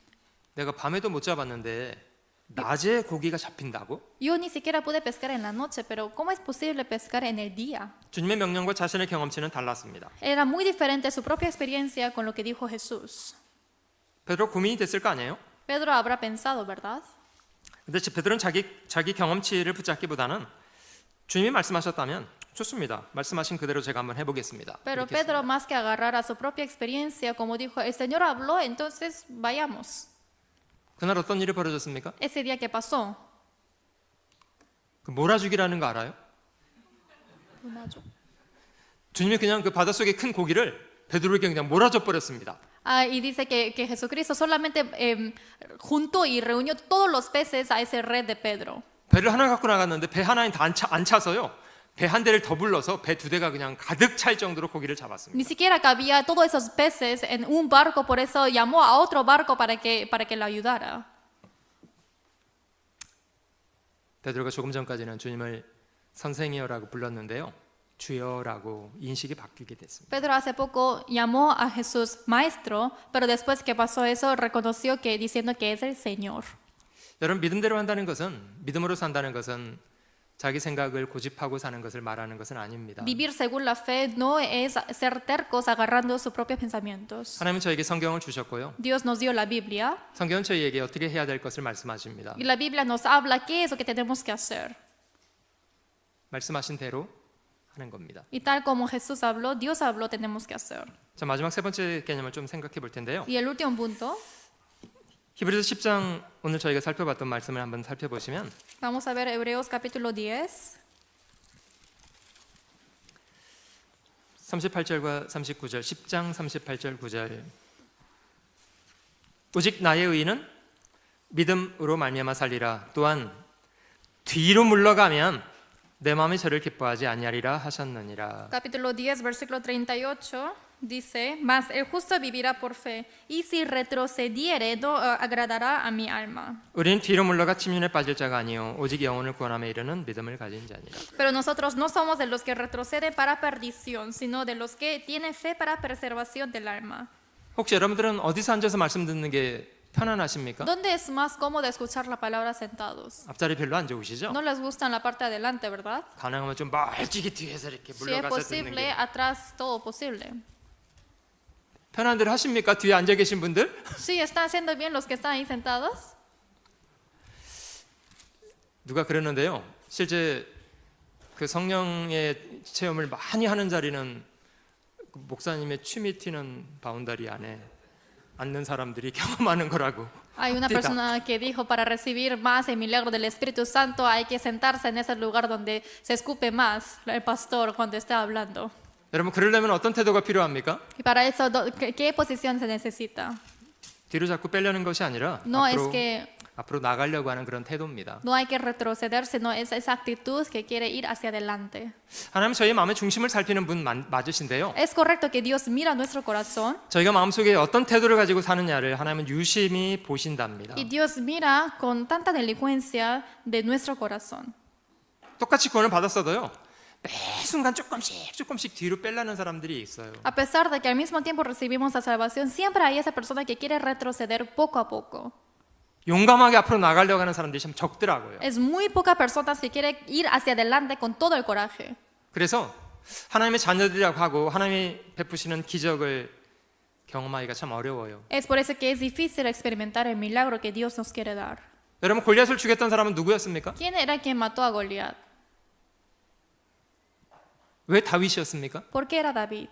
내가 밤에도 못 잡았는데 낮에 고기가 잡힌다고? Yo ni siquiera pude pescar en la noche, pero ¿cómo es posible pescar en el día? 주님의 명령과 자신의 경험치는 달랐습니다. Era muy diferente su propia experiencia con lo que dijo Jesús. 베드로 고민이 됐을 거 아니에요? Pedro habrá pensado, ¿verdad? 근데 베드로는 자기 경험치를 붙잡기보다는 주님이 말씀하셨다면 좋습니다. 말씀하신 그대로 제가 한번 해보겠습니다. Pero 이렇게 Pedro, 했습니다. más que agarrar a su propia experiencia, como dijo, el Señor habló, entonces vayamos. 그날 어떤 일이 벌어졌습니까? Ese día que pasó, 그 몰아주기라는 거 알아요? 주님이 그냥 그 바닷속에 큰 고기를 베드로에게 그냥 몰아줘 버렸습니다. y dice que Jesucristo solamente juntó y reunió todos los peces a ese red de Pedro. 배를 하나 갖고 나갔는데 배 하나에 다 안 차서요. 배 한 대를 더 불러서 배 2대가 그냥 가득 찰 정도로 고기를 Ni 잡았습니다. siquiera cabía todos esos peces en un barco, por eso llamó a otro barco para que lo ayudara. 베드로가 조금 전까지는 주님을 선생이여라고 불렀는데요. 주여라고 인식이 바뀌게 됐습니다. Pedro hace poco llamó a Jesús maestro, pero después que pasó eso reconoció que diciendo que es el Señor. 여러분, 믿음대로 한다는 것은, 믿음으로 산다는 것은 자기 생각을 고집하고 사는 것을 말하는 것은 아닙니다. Vivir según la fe no es ser tercos agarrando sus propios pensamientos. 하나님은 저에게 성경을 주셨고요. Dios nos dio la Biblia 성경은 저희에게 어떻게 해야 될 것을 말씀하십니다. y la Biblia nos habla qué es lo que tenemos que hacer. 말씀하신 대로 하는 겁니다. Y tal como Jesús habló, Dios habló, tenemos que hacer. 자, 마지막 세 번째 개념을 좀 생각해 볼 텐데요. Y el último punto, 히브리서 10장 오늘 저희가 살펴봤던 말씀을 한번 살펴보시면 vamos a ver Hebreos capítulo 10, 38절과 39절, 10장 38절 9절. 오직 나의 의인은 믿음으로 말미암아 살리라. 또한 뒤로 물러가면 내 마음이 저를 기뻐하지 아니하리라 하셨느니라. capítulo 10, versículo 38, dice, mas el justo vivirá por fe, y si retrocediere no agradará a mi alma. 우리는 뒤로 물러가 침륜에 빠질 자가 아니요 오직 영혼을 구원함에 이르는 믿음을 가진 자니라. Pero nosotros no somos de los que retroceden para perdición, sino de los que tienen fe para preservación del alma. 혹시 여러분들은 어디서 앉아서 말씀 듣는 게 편안하십니까? ¿Dónde es más cómodo escuchar la palabra sentados? 앞자리 별로 안 좋으시죠? No les gusta en la parte de adelante, ¿verdad? 가능하면 좀 멀찍이 뒤에서 이렇게 Si es 물러가서 듣는 posible, 게 atrás todo posible. 편한 대로 하십니까? 뒤에 앉아 계신 분들? Sí, ¿están haciendo bien los que están ahí sentados? 누가 그랬는데요. 실제 그 성령의 체험을 많이 하는 자리는 그 목사님의 춤이 튀는 바운다리 안에 앉는 사람들이 경험하는 거라고. Hay una Tita. persona que dijo, para recibir más el milagro del Espíritu Santo hay que sentarse en ese lugar donde se escupe más el pastor cuando está hablando. 여러분 그러려면 어떤 태도가 필요합니까? Y para eso, ¿qué posición se necesita? 뒤로 자꾸 빼려는 것이 아니라 No es que 앞으로 나가려고 하는 그런 태도입니다. no hay que retroceder, sino es esa actitud que quiere ir hacia adelante. 하나님 저희 마음의 중심을 살피는 분 맞으신데요. Es correcto que Dios mira nuestro corazón 저희가 마음속에 어떤 태도를 가지고 사느냐를 하나님은 유심히 보신답니다. y Dios mira con tanta diligencia de nuestro corazón. 똑같이 구원을 받았어도요. 매 순간 조금씩 뒤로 빼려는 사람들이 있어요. A pesar de que al mismo tiempo recibimos la salvación, siempre hay esa persona que quiere retroceder poco a poco. 용감하게 앞으로 나가려고 하는 사람들이 참 적더라고요. Es muy pocas personas que quieren ir hacia adelante con todo el coraje. 그래서 하나님의 자녀들이라고 하고 하나님이 베푸시는 기적을 경험하기가 참 어려워요. Es por eso que es difícil experimentar el milagro que Dios nos quiere dar. 여러분 골리앗을 죽였던 사람은 누구였습니까? ¿Quién era quien mató a Goliat? 왜 다윗이었습니까? ¿Por qué era David?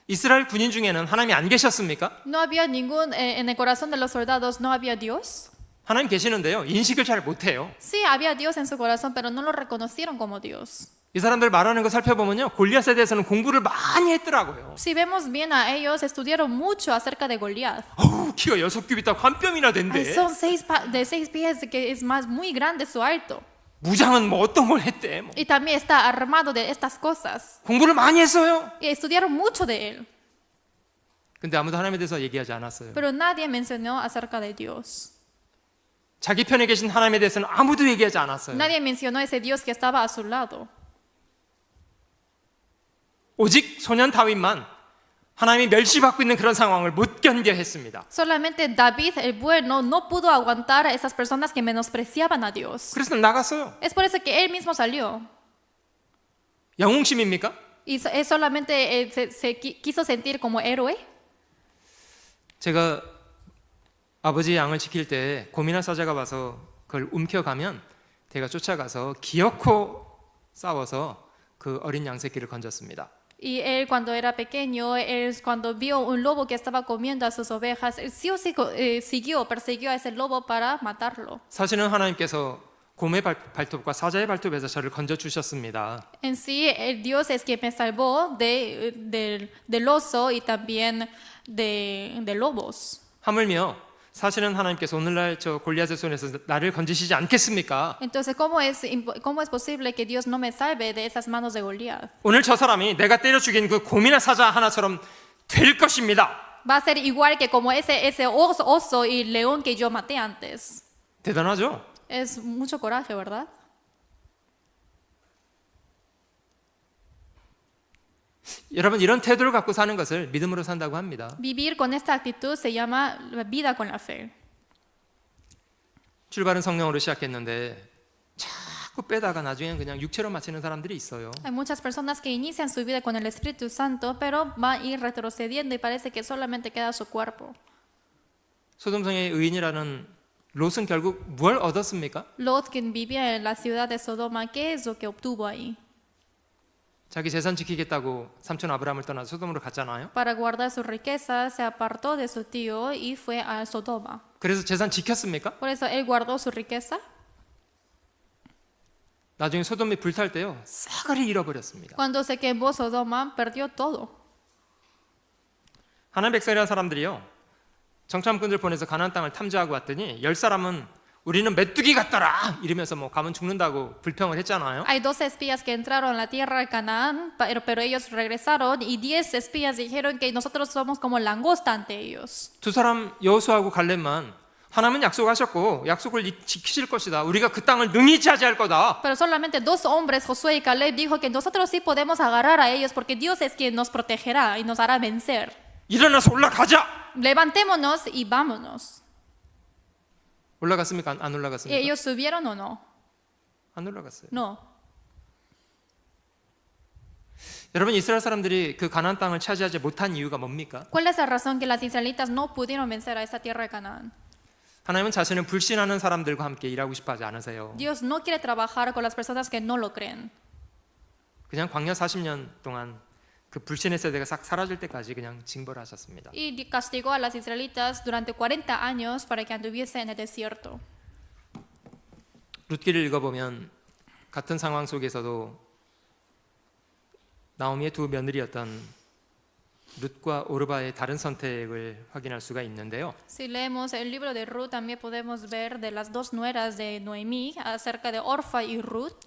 이스라엘 군인 중에는 하나님이 안 계셨습니까? No había ningún, en el corazón de los soldados no había Dios. 하나님 계시는데요. 인식을 잘 못해요. Sí, había Dios en su corazón, pero no lo reconocieron como Dios. 이 사람들 말하는 거 살펴보면요. 골리앗에 대해서는 공부를 많이 했더라고요. Si vemos bien a ellos, estudiaron mucho acerca de Goliat. 어우, 키가 6규빗 한 뼘이나 된대. Ay, son de 6 pies, que es más muy grande su alto. 무장은 뭐 어떤 걸 했대. 뭐. Y también está armado de estas cosas. 공부를 많이 했어요. Y estudiaron mucho de él. 근데 아무도 하나님에 대해서 얘기하지 않았어요. Pero nadie mencionó acerca de Dios. 자기 편에 계신 하나님에 대해서는 아무도 얘기하지 않았어요. Nadie mencionó ese Dios que estaba a su lado. 오직 소년 다윗만 하나님이 멸시받고 있는 그런 상황을 못 견뎌 했습니다. Solamente David, el bueno, no pudo aguantar a esas personas que menospreciaban a Dios. 그래서 나갔어요. Es por eso que él mismo salió. 영웅심입니까? Y es solamente quiso sentir como héroe. 제가 아버지 양을 지킬 때 곰이나 사자가 와서 그걸 움켜가면 제가 쫓아가서 기어코 싸워서 그 어린 양 새끼를 건졌습니다. Y él cuando era pequeño, él cuando vio un lobo que estaba comiendo a sus ovejas, él sí o sí persiguió a ese lobo para matarlo. 사실은 하나님께서 곰의 발톱과 사자의 발톱에서 저를 건져 주셨습니다. En sí, el Dios es quien me salvó del oso y también de lobos. 하물며 사실은 하나님께서 오늘날 저 골리앗의 손에서 나를 건지시지 않겠습니까? Entonces, ¿cómo es posible que Dios no me salve de esas manos de Goliat? 오늘 저 사람이 내가 때려 죽인 그 곰이나 사자 하나처럼 될 것입니다. Va a ser igual que como ese oso y león que yo maté antes. 대단하죠? Es mucho coraje, ¿verdad? 여러분 이런 태도를 갖고 사는 것을 믿음으로 산다고 합니다. Vivir con esta actitud se llama vida con la fe. 출발은 성령으로 시작했는데 자꾸 빼다가 나중에는 그냥 육체로 마치는 사람들이 있어요. Hay muchas personas que inician su vida con el Espíritu Santo, pero van a ir retrocediendo y parece que solamente queda su cuerpo. 소돔성의 의인이라는 롯은 결국 뭘 얻었습니까? Lot, quien vivía en la ciudad de Sodoma, ¿qué es lo que obtuvo ahí? 자기 재산 지키겠다고 삼촌 아브라함을 떠나 소돔으로 갔잖아요. Para guardar su riqueza, se apartó de su tío y fue a Sodoma. 그래서 재산 지켰습니까? Por eso él guardó su riqueza. 나중에 소돔이 불탈 때요, 싸그리 잃어버렸습니다. Cuando se quemó Sodoma, perdió todo. 하나님 백성이라는 사람들이요, 정탐꾼들 보내서 가나안 땅을 탐지하고 왔더니 10사람은 우리는 메뚜기 같더라 이러면서 뭐 가면 죽는다고 불평을 했잖아요. Hay 12 espías que entraron a la tierra de Canaán, pero ellos regresaron y 10 espías dijeron que nosotros somos como langosta ante ellos. 두 사람 여호수아하고 갈렙만 하나님은 약속하셨고 약속을 지키실 것이다. 우리가 그 땅을 능히 차지할 거다. Pero solamente 2 hombres, Josué y Caleb, dijo que nosotros sí podemos agarrar a ellos porque Dios es quien nos protegerá y nos hará vencer. 일어나서 올라가자. Levantémonos y vámonos. 올라갔습니까? 안 ¿Y 올라갔습니까? ellos subieron o no? 안 올라갔어요. No. 여러분, 이스라엘 사람들이 그 가나안 땅을 차지하지 못한 이유가 뭡니까? ¿Cuál es la razón que las israelitas no pudieron vencer a esa tierra de Canaán? 하나님은 자신을 불신하는 사람들과 함께 일하고 싶어 하지 않으세요. Dios no quiere trabajar con las personas que no lo creen. 그냥 광야 40년 동안 그 불신의 세대가 싹 사라질 때까지 그냥 징벌을 하셨습니다. Y castigó a las israelitas durante 40 años para que anduviese en el desierto. 룻기를 읽어보면 같은 상황 속에서도 나오미의 두 며느리였던 룻과 오르바의 다른 선택을 확인할 수가 있는데요. Si leemos el libro de Ruth, también podemos ver de las 2 nueras de Noemí acerca de Orfa y Ruth.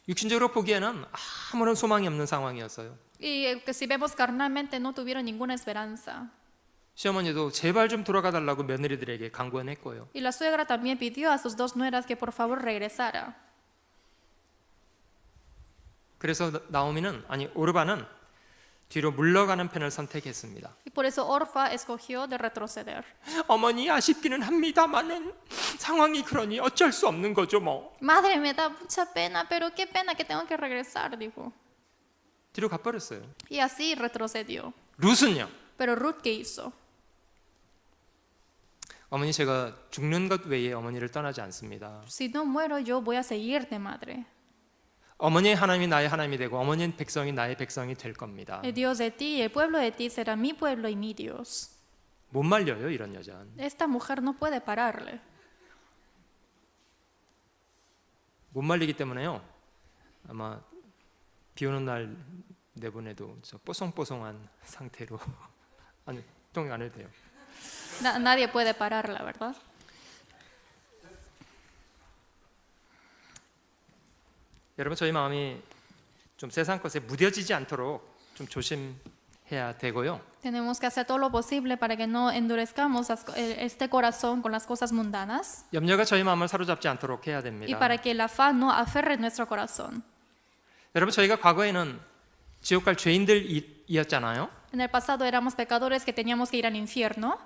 육신적으로 보기에는 아무런 소망이 없는 상황이었어요. Y que si vemos carnalmente no tuvieron ninguna esperanza. 시어머니도 제발 좀 돌아가 달라고 며느리들에게 간구는 했고요. Y la suegra también pidió a sus 2 nueras que por favor regresara. 그래서 오르바는 뒤로 물러가는 편을 선택했습니다. Y por eso Orfa escogió de retroceder. 어머니 아쉽기는 합니다만은 상황이 그러니 어쩔 수 없는 거죠 뭐. Madre, me da mucha pena, pero qué pena que tengo que regresar, dijo. 뒤로 가버렸어요. Y así retrocedió. 룻은요. Pero Ruth, ¿qué hizo? 어머니, 제가 죽는 것 외에 어머니를 떠나지 않습니다. Si no muero yo voy a seguirte, madre. 어머니의 하나님이 나의 하나님이 되고 어머니의 백성이 나의 백성이 될 겁니다. El Dios de ti y el pueblo de ti será mi pueblo y mi Dios. 못 말려요 이런 여자는. Esta mujer no puede pararle. 못 말리기 때문에요. 아마 비 오는 날 내보내도 저 뽀송뽀송한 상태로 아니 동의 안 해도 돼요. Nadie puede pararla, ¿verdad? 여러분, 저희 마음이 좀 세상 것에 무뎌지지 않도록 좀 조심해야 되고요. Tenemos que hacer todo lo posible para que no endurezcamos este corazón con las cosas mundanas 염려가 저희 마음을 사로잡지 않도록 해야 y 됩니다. para que el afán no aferre nuestro corazón. 여러분, 저희가 과거에는 지옥 갈 죄인들이었잖아요. En el pasado éramos pecadores que teníamos que ir al infierno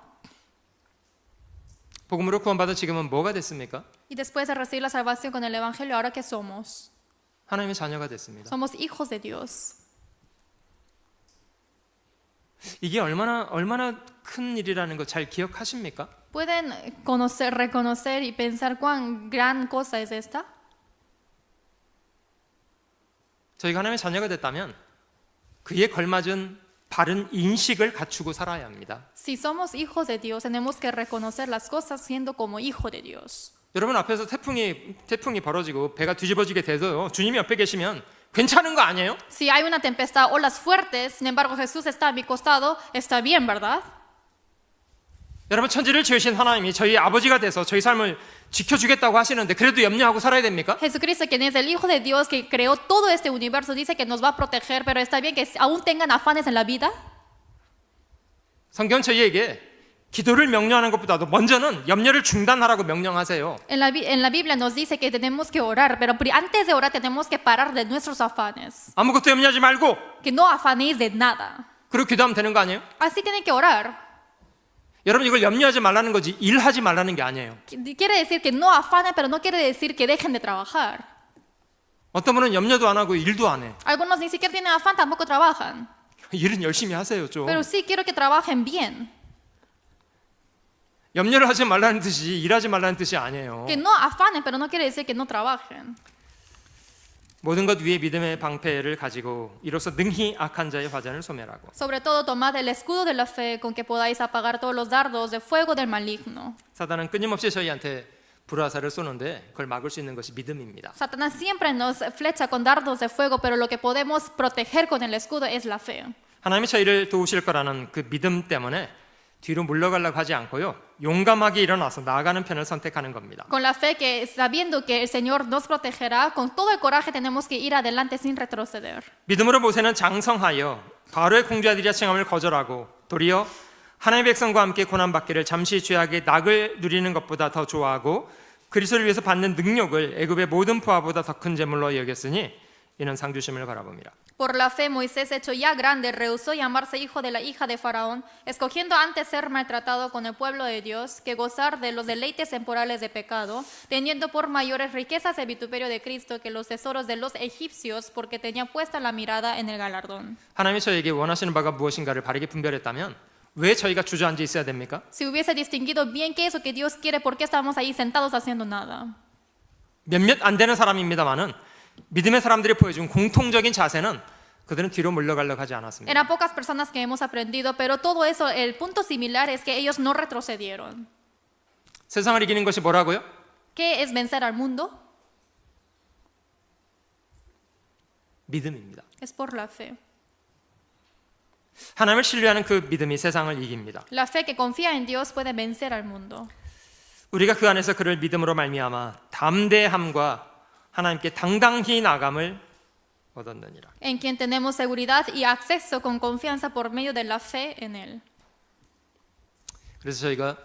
복음으로 구원받은 지금은 뭐가 됐습니까? y después de recibir la salvación con el evangelio, ¿ahora qué somos? 하나님의 자녀가 됐습니다. Somos hijos de Dios. 이게 얼마나 큰 일이라는 거 잘 기억하십니까? ¿Pueden reconocer y pensar cuán gran cosa es esta? 저희가 하나님의 자녀가 됐다면 그에 걸맞은 바른 인식을 갖추고 살아야 합니다. Si somos hijos de Dios, tenemos que reconocer las cosas siendo como hijo de Dios. 여러분 앞에서 태풍이 벌어지고 배가 뒤집어지게 돼도요, 주님이 옆에 계시면 괜찮은 거 아니에요? Si hay una tempestad, olas fuertes, sin embargo Jesús está a mi costado, está bien, ¿verdad? 여러분, 천지를 지으신 하나님이 저희 아버지가 돼서 저희 삶을 지켜주겠다고 하시는데 그래도 염려하고 살아야 됩니까? Jesucristo, quien es el Hijo de Dios que creó todo este universo, dice que nos va a proteger, pero está bien que aún tengan afanes en la vida. 성경 저희에게 기도를 명령하는 것보다도 먼저는 염려를 중단하라고 명령하세요. En la Biblia nos dice que tenemos que orar, pero antes de orar tenemos que parar de nuestros afanes. 아무것도 염려하지 말고 Que no afanéis de nada. 그리고 기도하면 되는 거 아니에요? Así tienen que orar. 여러분, 이걸 염려하지 말라는 거지 일하지 말라는 게 아니에요. Quiere decir que no afanen, pero no quiere decir que dejen de trabajar. 어떤 분은 염려도 안 하고 일도 안 해. Algunos ni siquiera tienen afán, tampoco trabajan. 일은 열심히 하세요 좀. Pero sí quiero que trabajen bien. 염려를 하지 말라는 뜻이 일하지 말라는 뜻이 아니에요. Que no afanen, pero no quiere decir que no trabajen. 모든 것 위에 믿음의 방패를 가지고 이로써 능히 악한 자의 화전을 소멸하고 Sobre todo, tomad el escudo de la fe con que podáis apagar todos los dardos de fuego del maligno. 사단은 끊임없이 저희한테 불화살을 쏘는데 그걸 막을 수 있는 것이 믿음입니다. Satanás siempre nos flecha con dardos de fuego, pero lo que podemos proteger con el escudo es la fe. 하나님이 저희를 도우실 거라는 그 믿음 때문에 뒤로 물러가려고 하지 않고요. 용감하게 일어나서 나아가는 편을 선택하는 겁니다. Con la fe que sabiendo que el Señor nos protegerá, con todo el coraje tenemos que ir adelante sin retroceder. 믿음으로 모세는 장성하여 바로의 공주아들이라 칭함을 거절하고 도리어 하나님의 백성과 함께 고난받기를 잠시 죄악의 낙을 누리는 것보다 더 좋아하고 그리스도를 위해서 받는 능력을 애굽의 모든 부하보다 더 큰 제물로 여겼으니 이는 상 주심을 바라봅니다. Por la fe, Moisés, hecho ya grande, rehusó llamarse hijo de la hija de Faraón, escogiendo antes ser maltratado con el pueblo de Dios que gozar de los deleites temporales de pecado, teniendo por mayores riquezas el vituperio de Cristo que los tesoros de los egipcios, porque tenía puesta la mirada en el galardón. 하나님이 저에게 원하시는 바가 무엇인가를 바르게 분별했다면 왜 저희가 주저앉아 있어야 됩니까? Si hubiese distinguido bien qué es lo que Dios quiere, ¿por qué estamos ahí sentados haciendo nada? 몇몇 안 되는 사람입니다만은 믿음의 사람들이 보여준 공통적인 자세는 그들은 뒤로 물러가려고 하지 않았습니다. Eran pocas personas que hemos aprendido, pero todo eso, el punto similar es que ellos no retrocedieron. 세상을 이기는 것이 뭐라고요? ¿Qué es vencer al mundo? 믿음입니다. Es por la fe. 하나님을 신뢰하는 그 믿음이 세상을 이깁니다. La fe que confía en Dios puede vencer al mundo. 우리가 그 안에서 그를 믿음으로 말미암아 담대함과 하나님께 당당히 나감을 얻었느니라. En quien tenemos seguridad y acceso con confianza por medio de la fe en Él. 그래서 저희가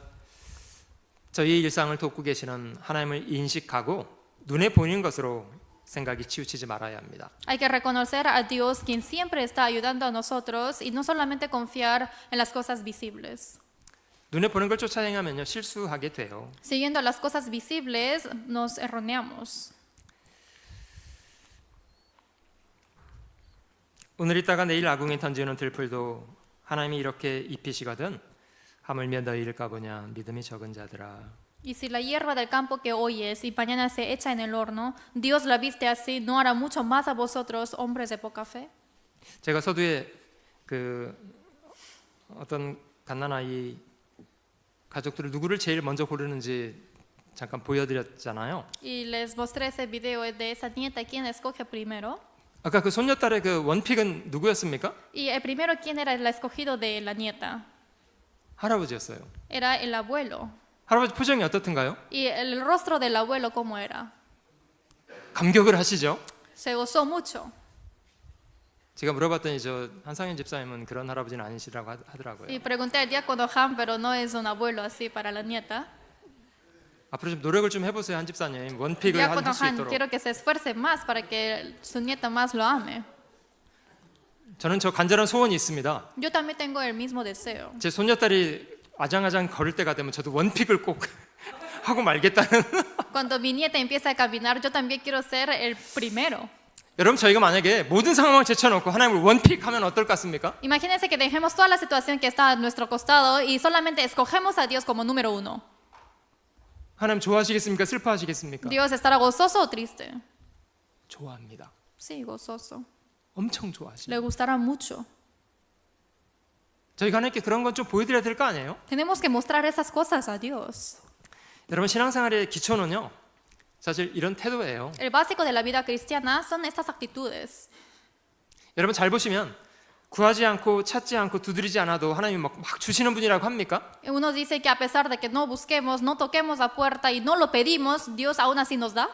저희의 일상을 돕고 계시는 하나님을 인식하고 눈에 보이는 것으로 생각이 치우치지 말아야 합니다. Hay que reconocer a Dios quien siempre está ayudando a nosotros y no solamente confiar en las cosas visibles. 눈에 보는 걸 쫓아 행하면요 실수하게 돼요. Siguiendo las cosas visibles nos erroneamos. 오늘 있다가 내일 아궁에 던지는 들풀도 하나님이 이렇게 입히시거든 하물며 너희를 까보냐 믿음이 적은 자들아. Y si la hierba del campo que hoy es y mañana se echa en el horno, Dios la viste así, ¿no hará mucho más a vosotros, hombres de poca fe? 제가 서두에 그 어떤 갓난아이 가족들을 누구를 제일 먼저 고르는지 잠깐 보여드렸잖아요. Y les mostré ese video de esa nieta, ¿quién escoge primero? 아까 그 손녀딸의 그 원픽은 누구였습니까? Y el primero, ¿quién era el escogido de la nieta? 할아버지였어요. Era el abuelo. 할아버지 표정이 어떻던가요? Y el rostro del abuelo, ¿cómo era? 감격을 하시죠? Se gozó mucho. 제가 물어봤더니 저 한상현 집사님은 그런 할아버지는 아니시라고 하더라고요. Y pregunté al diácono Han, pero no es un abuelo así para la nieta. 앞으로 좀 노력을 좀 해보세요, 한 집사님. 원픽을 Diácono 할 수 Han, 있도록. quiero que se esfuerce más para que su nieta más lo ame. 저는 저 간절한 소원이 있습니다. Yo también tengo el mismo deseo. 제 손녀딸이 아장아장 걸을 때가 되면 저도 원픽을 꼭 하고 말겠다는. Cuando mi nieta empieza a caminar, yo también quiero ser el primero. 여러분 저희가 만약에 모든 상황을 제쳐놓고 하나님을 원픽하면 어떨 것 같습니까? Imagínense que dejemos toda la situación que está a nuestro costado y solamente escogemos a Dios como número uno. 하나님 좋아하시겠습니까? 슬퍼하시겠습니까? ¿Dios estará gozoso o triste? 좋아합니다. Sí, gozoso. 엄청 좋아하십니다. Le gustará mucho. 저희가 하나님께 그런 건 좀 보여드려야 될 거 아니에요? Tenemos que mostrar esas cosas a Dios. 여러분 신앙생활의 기초는요 사실 이런 태도예요. El básico de la vida cristiana son estas actitudes. 여러분 잘 보시면 구하지 않고 찾지 않고 두드리지 않아도 하나님이 막 주시는 분이라고 합니까? Uno dice que a pesar de que no busquemos, no toquemos la puerta y no lo pedimos, Dios aún así nos da.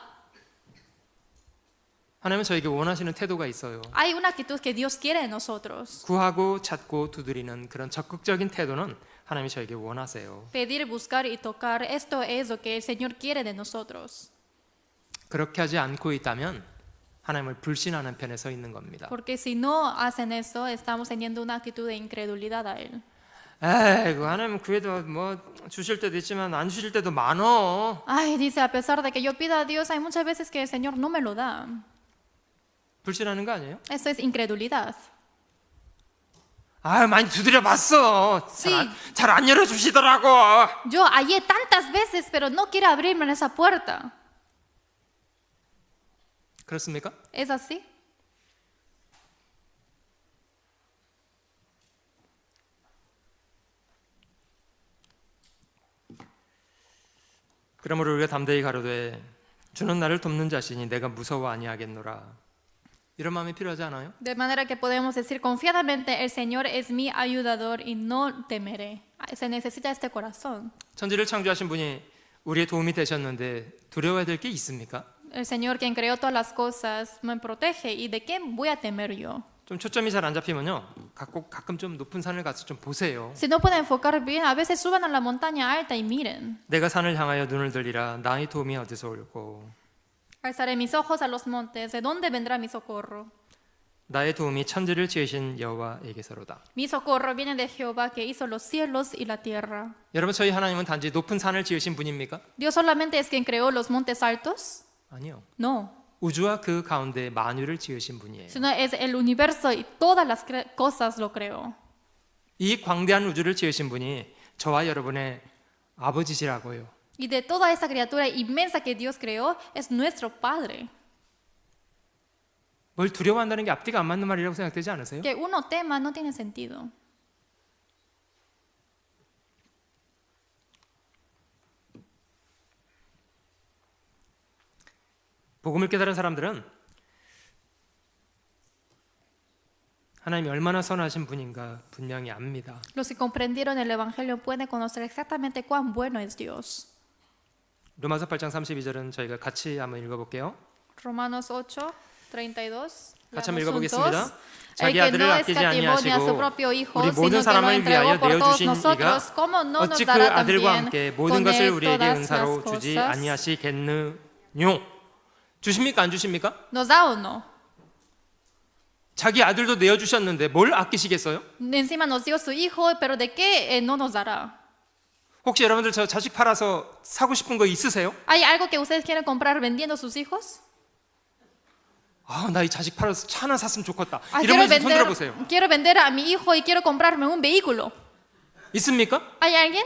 하나님은 저에게 원하시는 태도가 있어요. Hay una actitud que Dios quiere en nosotros. 구하고 찾고 두드리는 그런 적극적인 태도는 하나님이 저에게 원하세요. Pedir, buscar y tocar, esto es lo que el Señor quiere de nosotros. 그렇게 하지 않고 있다면 하나님을 불신하는 편에 서 있는 겁니다. Porque si no hacen eso, estamos teniendo una actitud de incredulidad a Él. 에이구 하나님 구해도 뭐 주실 때도 있지만 안 주실 때도 많어. Ay, dice, a pesar de que yo pida a Dios, hay muchas veces que el Señor no me lo da. 불신하는 거 아니에요? Esto es incredulidad. 아, 많이 두드려 봤어. Sí. 잘 안 열어주시더라고. Yo hallé tantas veces, pero no quiere abrirme esa puerta. 그렇습니까? ¿Es así? 그러므로 우리가 담대히 가로되 주는 나를 돕는 자신이 내가 무서워 아니하겠노라. 이런 마음이 필요하지 않아요? De manera que podemos decir confiadamente, el Señor es mi ayudador y no temeré. Se necesita este corazón. 천지를 창조하신 분이 우리의 도움이 되셨는데 두려워야 될 게 있습니까? El Señor quien creó todas las cosas me protege y de qué voy a temer yo. 좀 초점이 잘 안 잡히면요, 가끔 좀 높은 산을 가서 좀 보세요. Si no pueden enfocar bien, a veces suban a la montaña alta y miren. 내가 산을 향하여 눈을 들리라. 나의 도움이 어디서 올고 Alzaré mis ojos a los montes. ¿De dónde vendrá mi socorro? 나의 도움이 천지를 지으신 여호와에게서로다. Mi socorro viene de Jehová que hizo los cielos y la tierra. 여러분, 저희 하나님은 단지 높은 산을 지으신 분입니까? ¿Dios solamente es quien creó los montes altos? 아니요. No. 우주와 그 가운데 만유를 지으신 분이에요. Sino es el universo y todas las cosas lo creó. 이 광대한 우주를 지으신 분이 저와 여러분의 아버지시라고요. Y de toda esa criatura inmensa que Dios creó, es nuestro Padre. 뭘 두려워한다는 게 앞뒤가 안 맞는 말이라고 생각되지 않으세요? Que uno tema no tiene sentido. 복음을 깨달은 사람들은 하나님이 얼마나 선하신 분인가 분명히 압니다. Los que comprendieron el Evangelio pueden conocer exactamente cuán bueno es Dios. 로마서 8장 32절은 저희가 같이 한번 읽어볼게요. Romanos 8, 32. 같이 한번 Leamos 읽어보겠습니다. juntos. El 자기 que 아들을 no 아끼지 escatimó ni a su propio 아니하시고 Hijo, 우리 sino 모든 que lo 사람을 entregó 위하여 por todos 내어주신 nosotros, 이가 ¿cómo no nos 어찌 그 dará 아들과 también 함께 모든 con 것을 él 우리에게 todas las 은사로 주지 cosas? 아니하시겠느뇨? 주십니까 안 주십니까? ¿Nos da o no? 자기 아들도 내어주셨는데 뭘 아끼시겠어요? Encima nos dio su Hijo, pero ¿de qué no nos dará? 혹시 여러분들 저 자식 팔아서 사고 싶은 거 있으세요? ¿Hay algo que ustedes quieren comprar vendiendo sus hijos? 아, 나 이 자식 팔아서 차 하나 샀으면 좋겠다. Ah, 이러면 손 들어보세요. quiero vender a mi hijo y quiero comprarme un vehículo. 있습니까? ¿Hay alguien?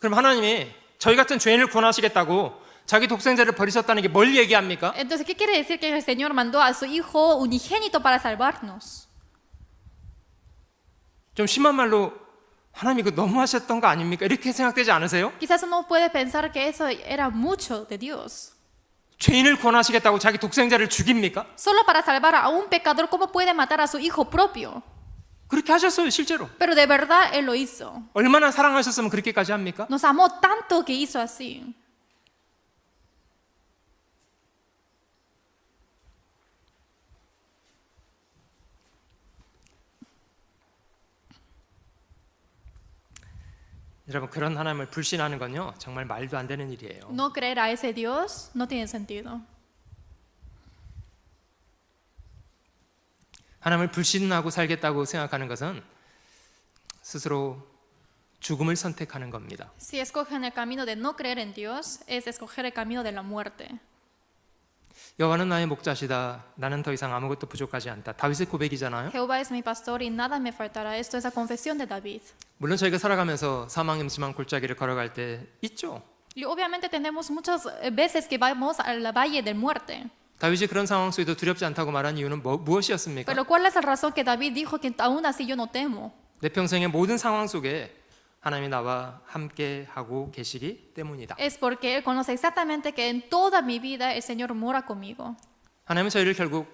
그럼 하나님이 저희 같은 죄인을 구원하시겠다고 자기 독생자를 버리셨다는 게 뭘 얘기합니까? Entonces, ¿qué quiere decir que el Señor mandó a su Hijo unigénito para salvarnos? 좀 심한 말로 하나님 이거 너무 하셨던 거 아닙니까? 이렇게 생각되지 않으세요? Quizás uno puede pensar que eso era mucho de Dios. 죄인을 구원하시겠다고 자기 독생자를 죽입니까? Solo para salvar a un pecador, ¿cómo puede matar a su hijo propio? 그렇게 하셨어요, 실제로. Pero de verdad Él lo hizo. 얼마나 사랑하셨으면 그렇게까지 합니까? Nos amó tanto que hizo así. 여러분, 그런 하나님을 불신하는 건요 정말 말도 안 되는 일이에요. No creer a ese Dios no tiene sentido. 하나님을 불신하고 살겠다고 생각하는 것은 스스로 죽음을 선택하는 겁니다. Si escogen el camino de no creer en Dios, es escoger el camino de la muerte. 여호와는 나의 목자시다. 나는 더 이상 아무것도 부족하지 않다. 다윗의 고백이잖아요. Jehová es mi pastor y nada me faltará. Esto es la confesión de David. 물론 저희가 살아가면서 사망의 음침한 골짜기를 걸어갈 때 있죠. Y obviamente tenemos muchas veces que vamos al valle de muerte. 다윗이 그런 상황 속에도 두렵지 않다고 말한 이유는 무엇이었습니까? Pero ¿cuál es la razón que David dijo que aún así yo no temo? 내 평생의 모든 상황 속에 하나님이 나와 함께 하고 계시기 때문이다. Es porque él conoce exactamente que en toda mi vida el Señor mora conmigo. 하나님은 저희를 결국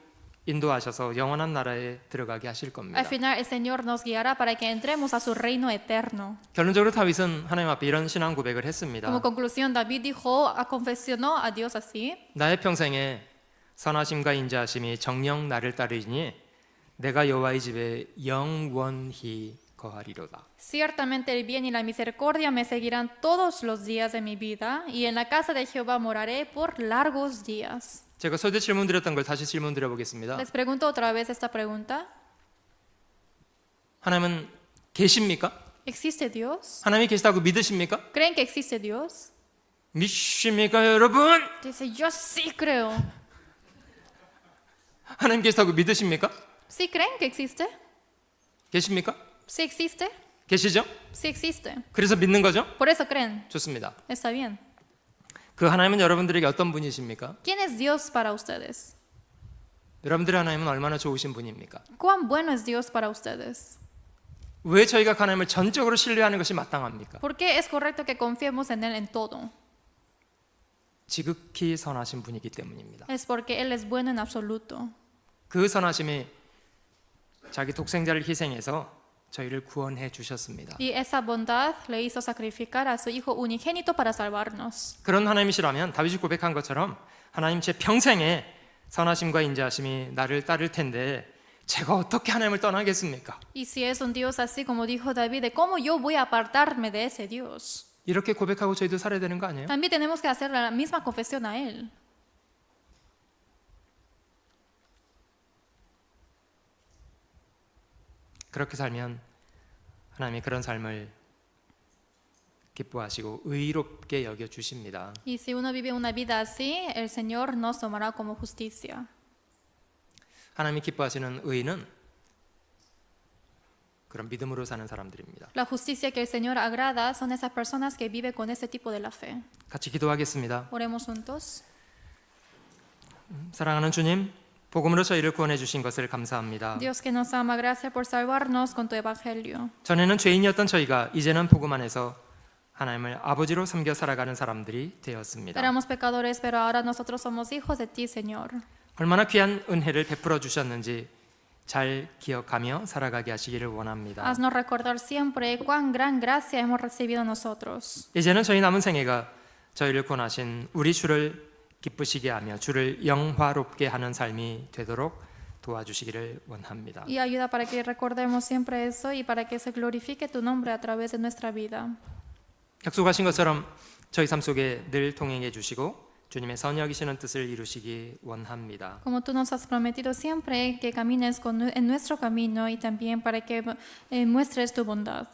인도하셔서 영원한 나라에 들어가게 하실 겁니다. Al final el Señor nos guiará para que entremos a su reino eterno. 결론적으로 다윗은 하나님 앞에 이런 신앙 고백을 했습니다. Como conclusión, David dijo, confesionó a Dios así: 나의 평생에 선하심과 인자하심이 정녕 나를 따르니 내가 여호와의 집에 영원히 거하리로다. Ciertamente el bien y la misericordia me seguirán todos los días de mi vida, y en la casa de Jehová moraré por largos días. 제가 서두 질문 드렸던 걸 다시 질문 드려보겠습니다. Les pregunto otra vez esta pregunta. 하나님은 계십니까? ¿Existe Dios? 하나님이 계시다고 믿으십니까? ¿Creen que existe Dios? 믿습니까, 여러분? Dice, yo sí creo. 하나님 계시다고 믿으십니까? ¿Sí creen que existe? 계십니까? ¿Sí existe? 계시죠? Sí existe. 그래서 믿는 거죠? Por eso creen. 좋습니다. Está bien. 그 하나님은 여러분들에게 어떤 분이십니까? ¿Quién es Dios para ustedes? 여러분들의 하나님은 얼마나 좋으신 분입니까? ¿Cuán bueno es Dios para ustedes? 왜 저희가 그 하나님을 전적으로 신뢰하는 것이 마땅합니까? ¿Por qué es correcto que confiemos en Él en todo? 지극히 선하신 분이기 때문입니다. Es porque Él es bueno en absoluto. 그 선하심이 자기 독생자를 희생해서 저희를 구원해 주셨습니다. Y esa bondad le hizo sacrificar a su Hijo unigénito para salvarnos. 그런 하나님이시라면 다윗이 고백한 것처럼 하나님 제 평생에 선하심과 인자하심이 나를 따를 텐데 제가 어떻게 하나님을 떠나겠습니까? Y si es un Dios así como dijo David, ¿de cómo yo voy a apartarme de ese Dios? 이렇게 고백하고 저희도 살아야 되는 거 아니에요? También tenemos que hacer la misma confesión a Él. 그렇게 살면 하나님이 그런 삶을 기뻐하시고 의롭게 여겨 주십니다. Y si uno vive una vida así, el Señor nos tomará como justicia. 하나님이 기뻐하시는 의는 그런 믿음으로 사는 사람들입니다. La justicia que el Señor agrada son esas personas que viven con ese tipo de la fe. 같이 기도하겠습니다. Oremos juntos. 사랑하는 주님, 복음으로 저희를 구원해 주신 것을 감사합니다. Dios que nos ama, gracias por salvarnos con tu evangelio. 전에는 죄인이었던 저희가 이제는 복음 안에서 하나님을 아버지로 섬겨 살아가는 사람들이 되었습니다. Éramos pecadores, pero ahora nosotros somos hijos de ti, Señor. 얼마나 귀한 은혜를 베풀어 주셨는지 잘 기억하며 살아가게 하시기를 원합니다. Haznos recordar siempre cuán gran gracia hemos recibido nosotros. 이제는 저희 남은 생애가 저희를 구원하신 우리 주를 기쁘시게 하며 주를 영화롭게 하는 삶이 되도록 도와주시기를 원합니다. Y ayuda para que recordemos siempre eso y para que se glorifique tu nombre a través de nuestra vida. 약속하신 것처럼 저희 삶 속에 늘 동행해 주시고 주님의 선여기시는 뜻을 이루시기 원합니다. Como tú nos has prometido siempre que camines en nuestro camino y también para que muestres tu bondad.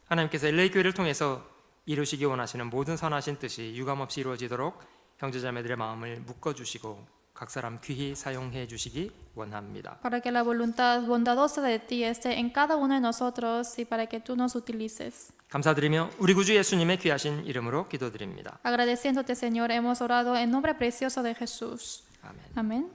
하나님께서 LA 교회를 통해서 이루시기 원하시는 모든 선하신 뜻이 유감없이 이루어지도록 형제자매들의 마음을 묶어 주시고 각 사람 귀히 사용해 주시기 원합니다. Para que la voluntad bondadosa de ti esté en cada uno de nosotros y para que tú nos utilices. 감사드리며 우리 구주 예수님의 귀하신 이름으로 기도드립니다. Agradeciéndote, Señor, hemos orado en nombre precioso de Jesús. 아멘. Amén.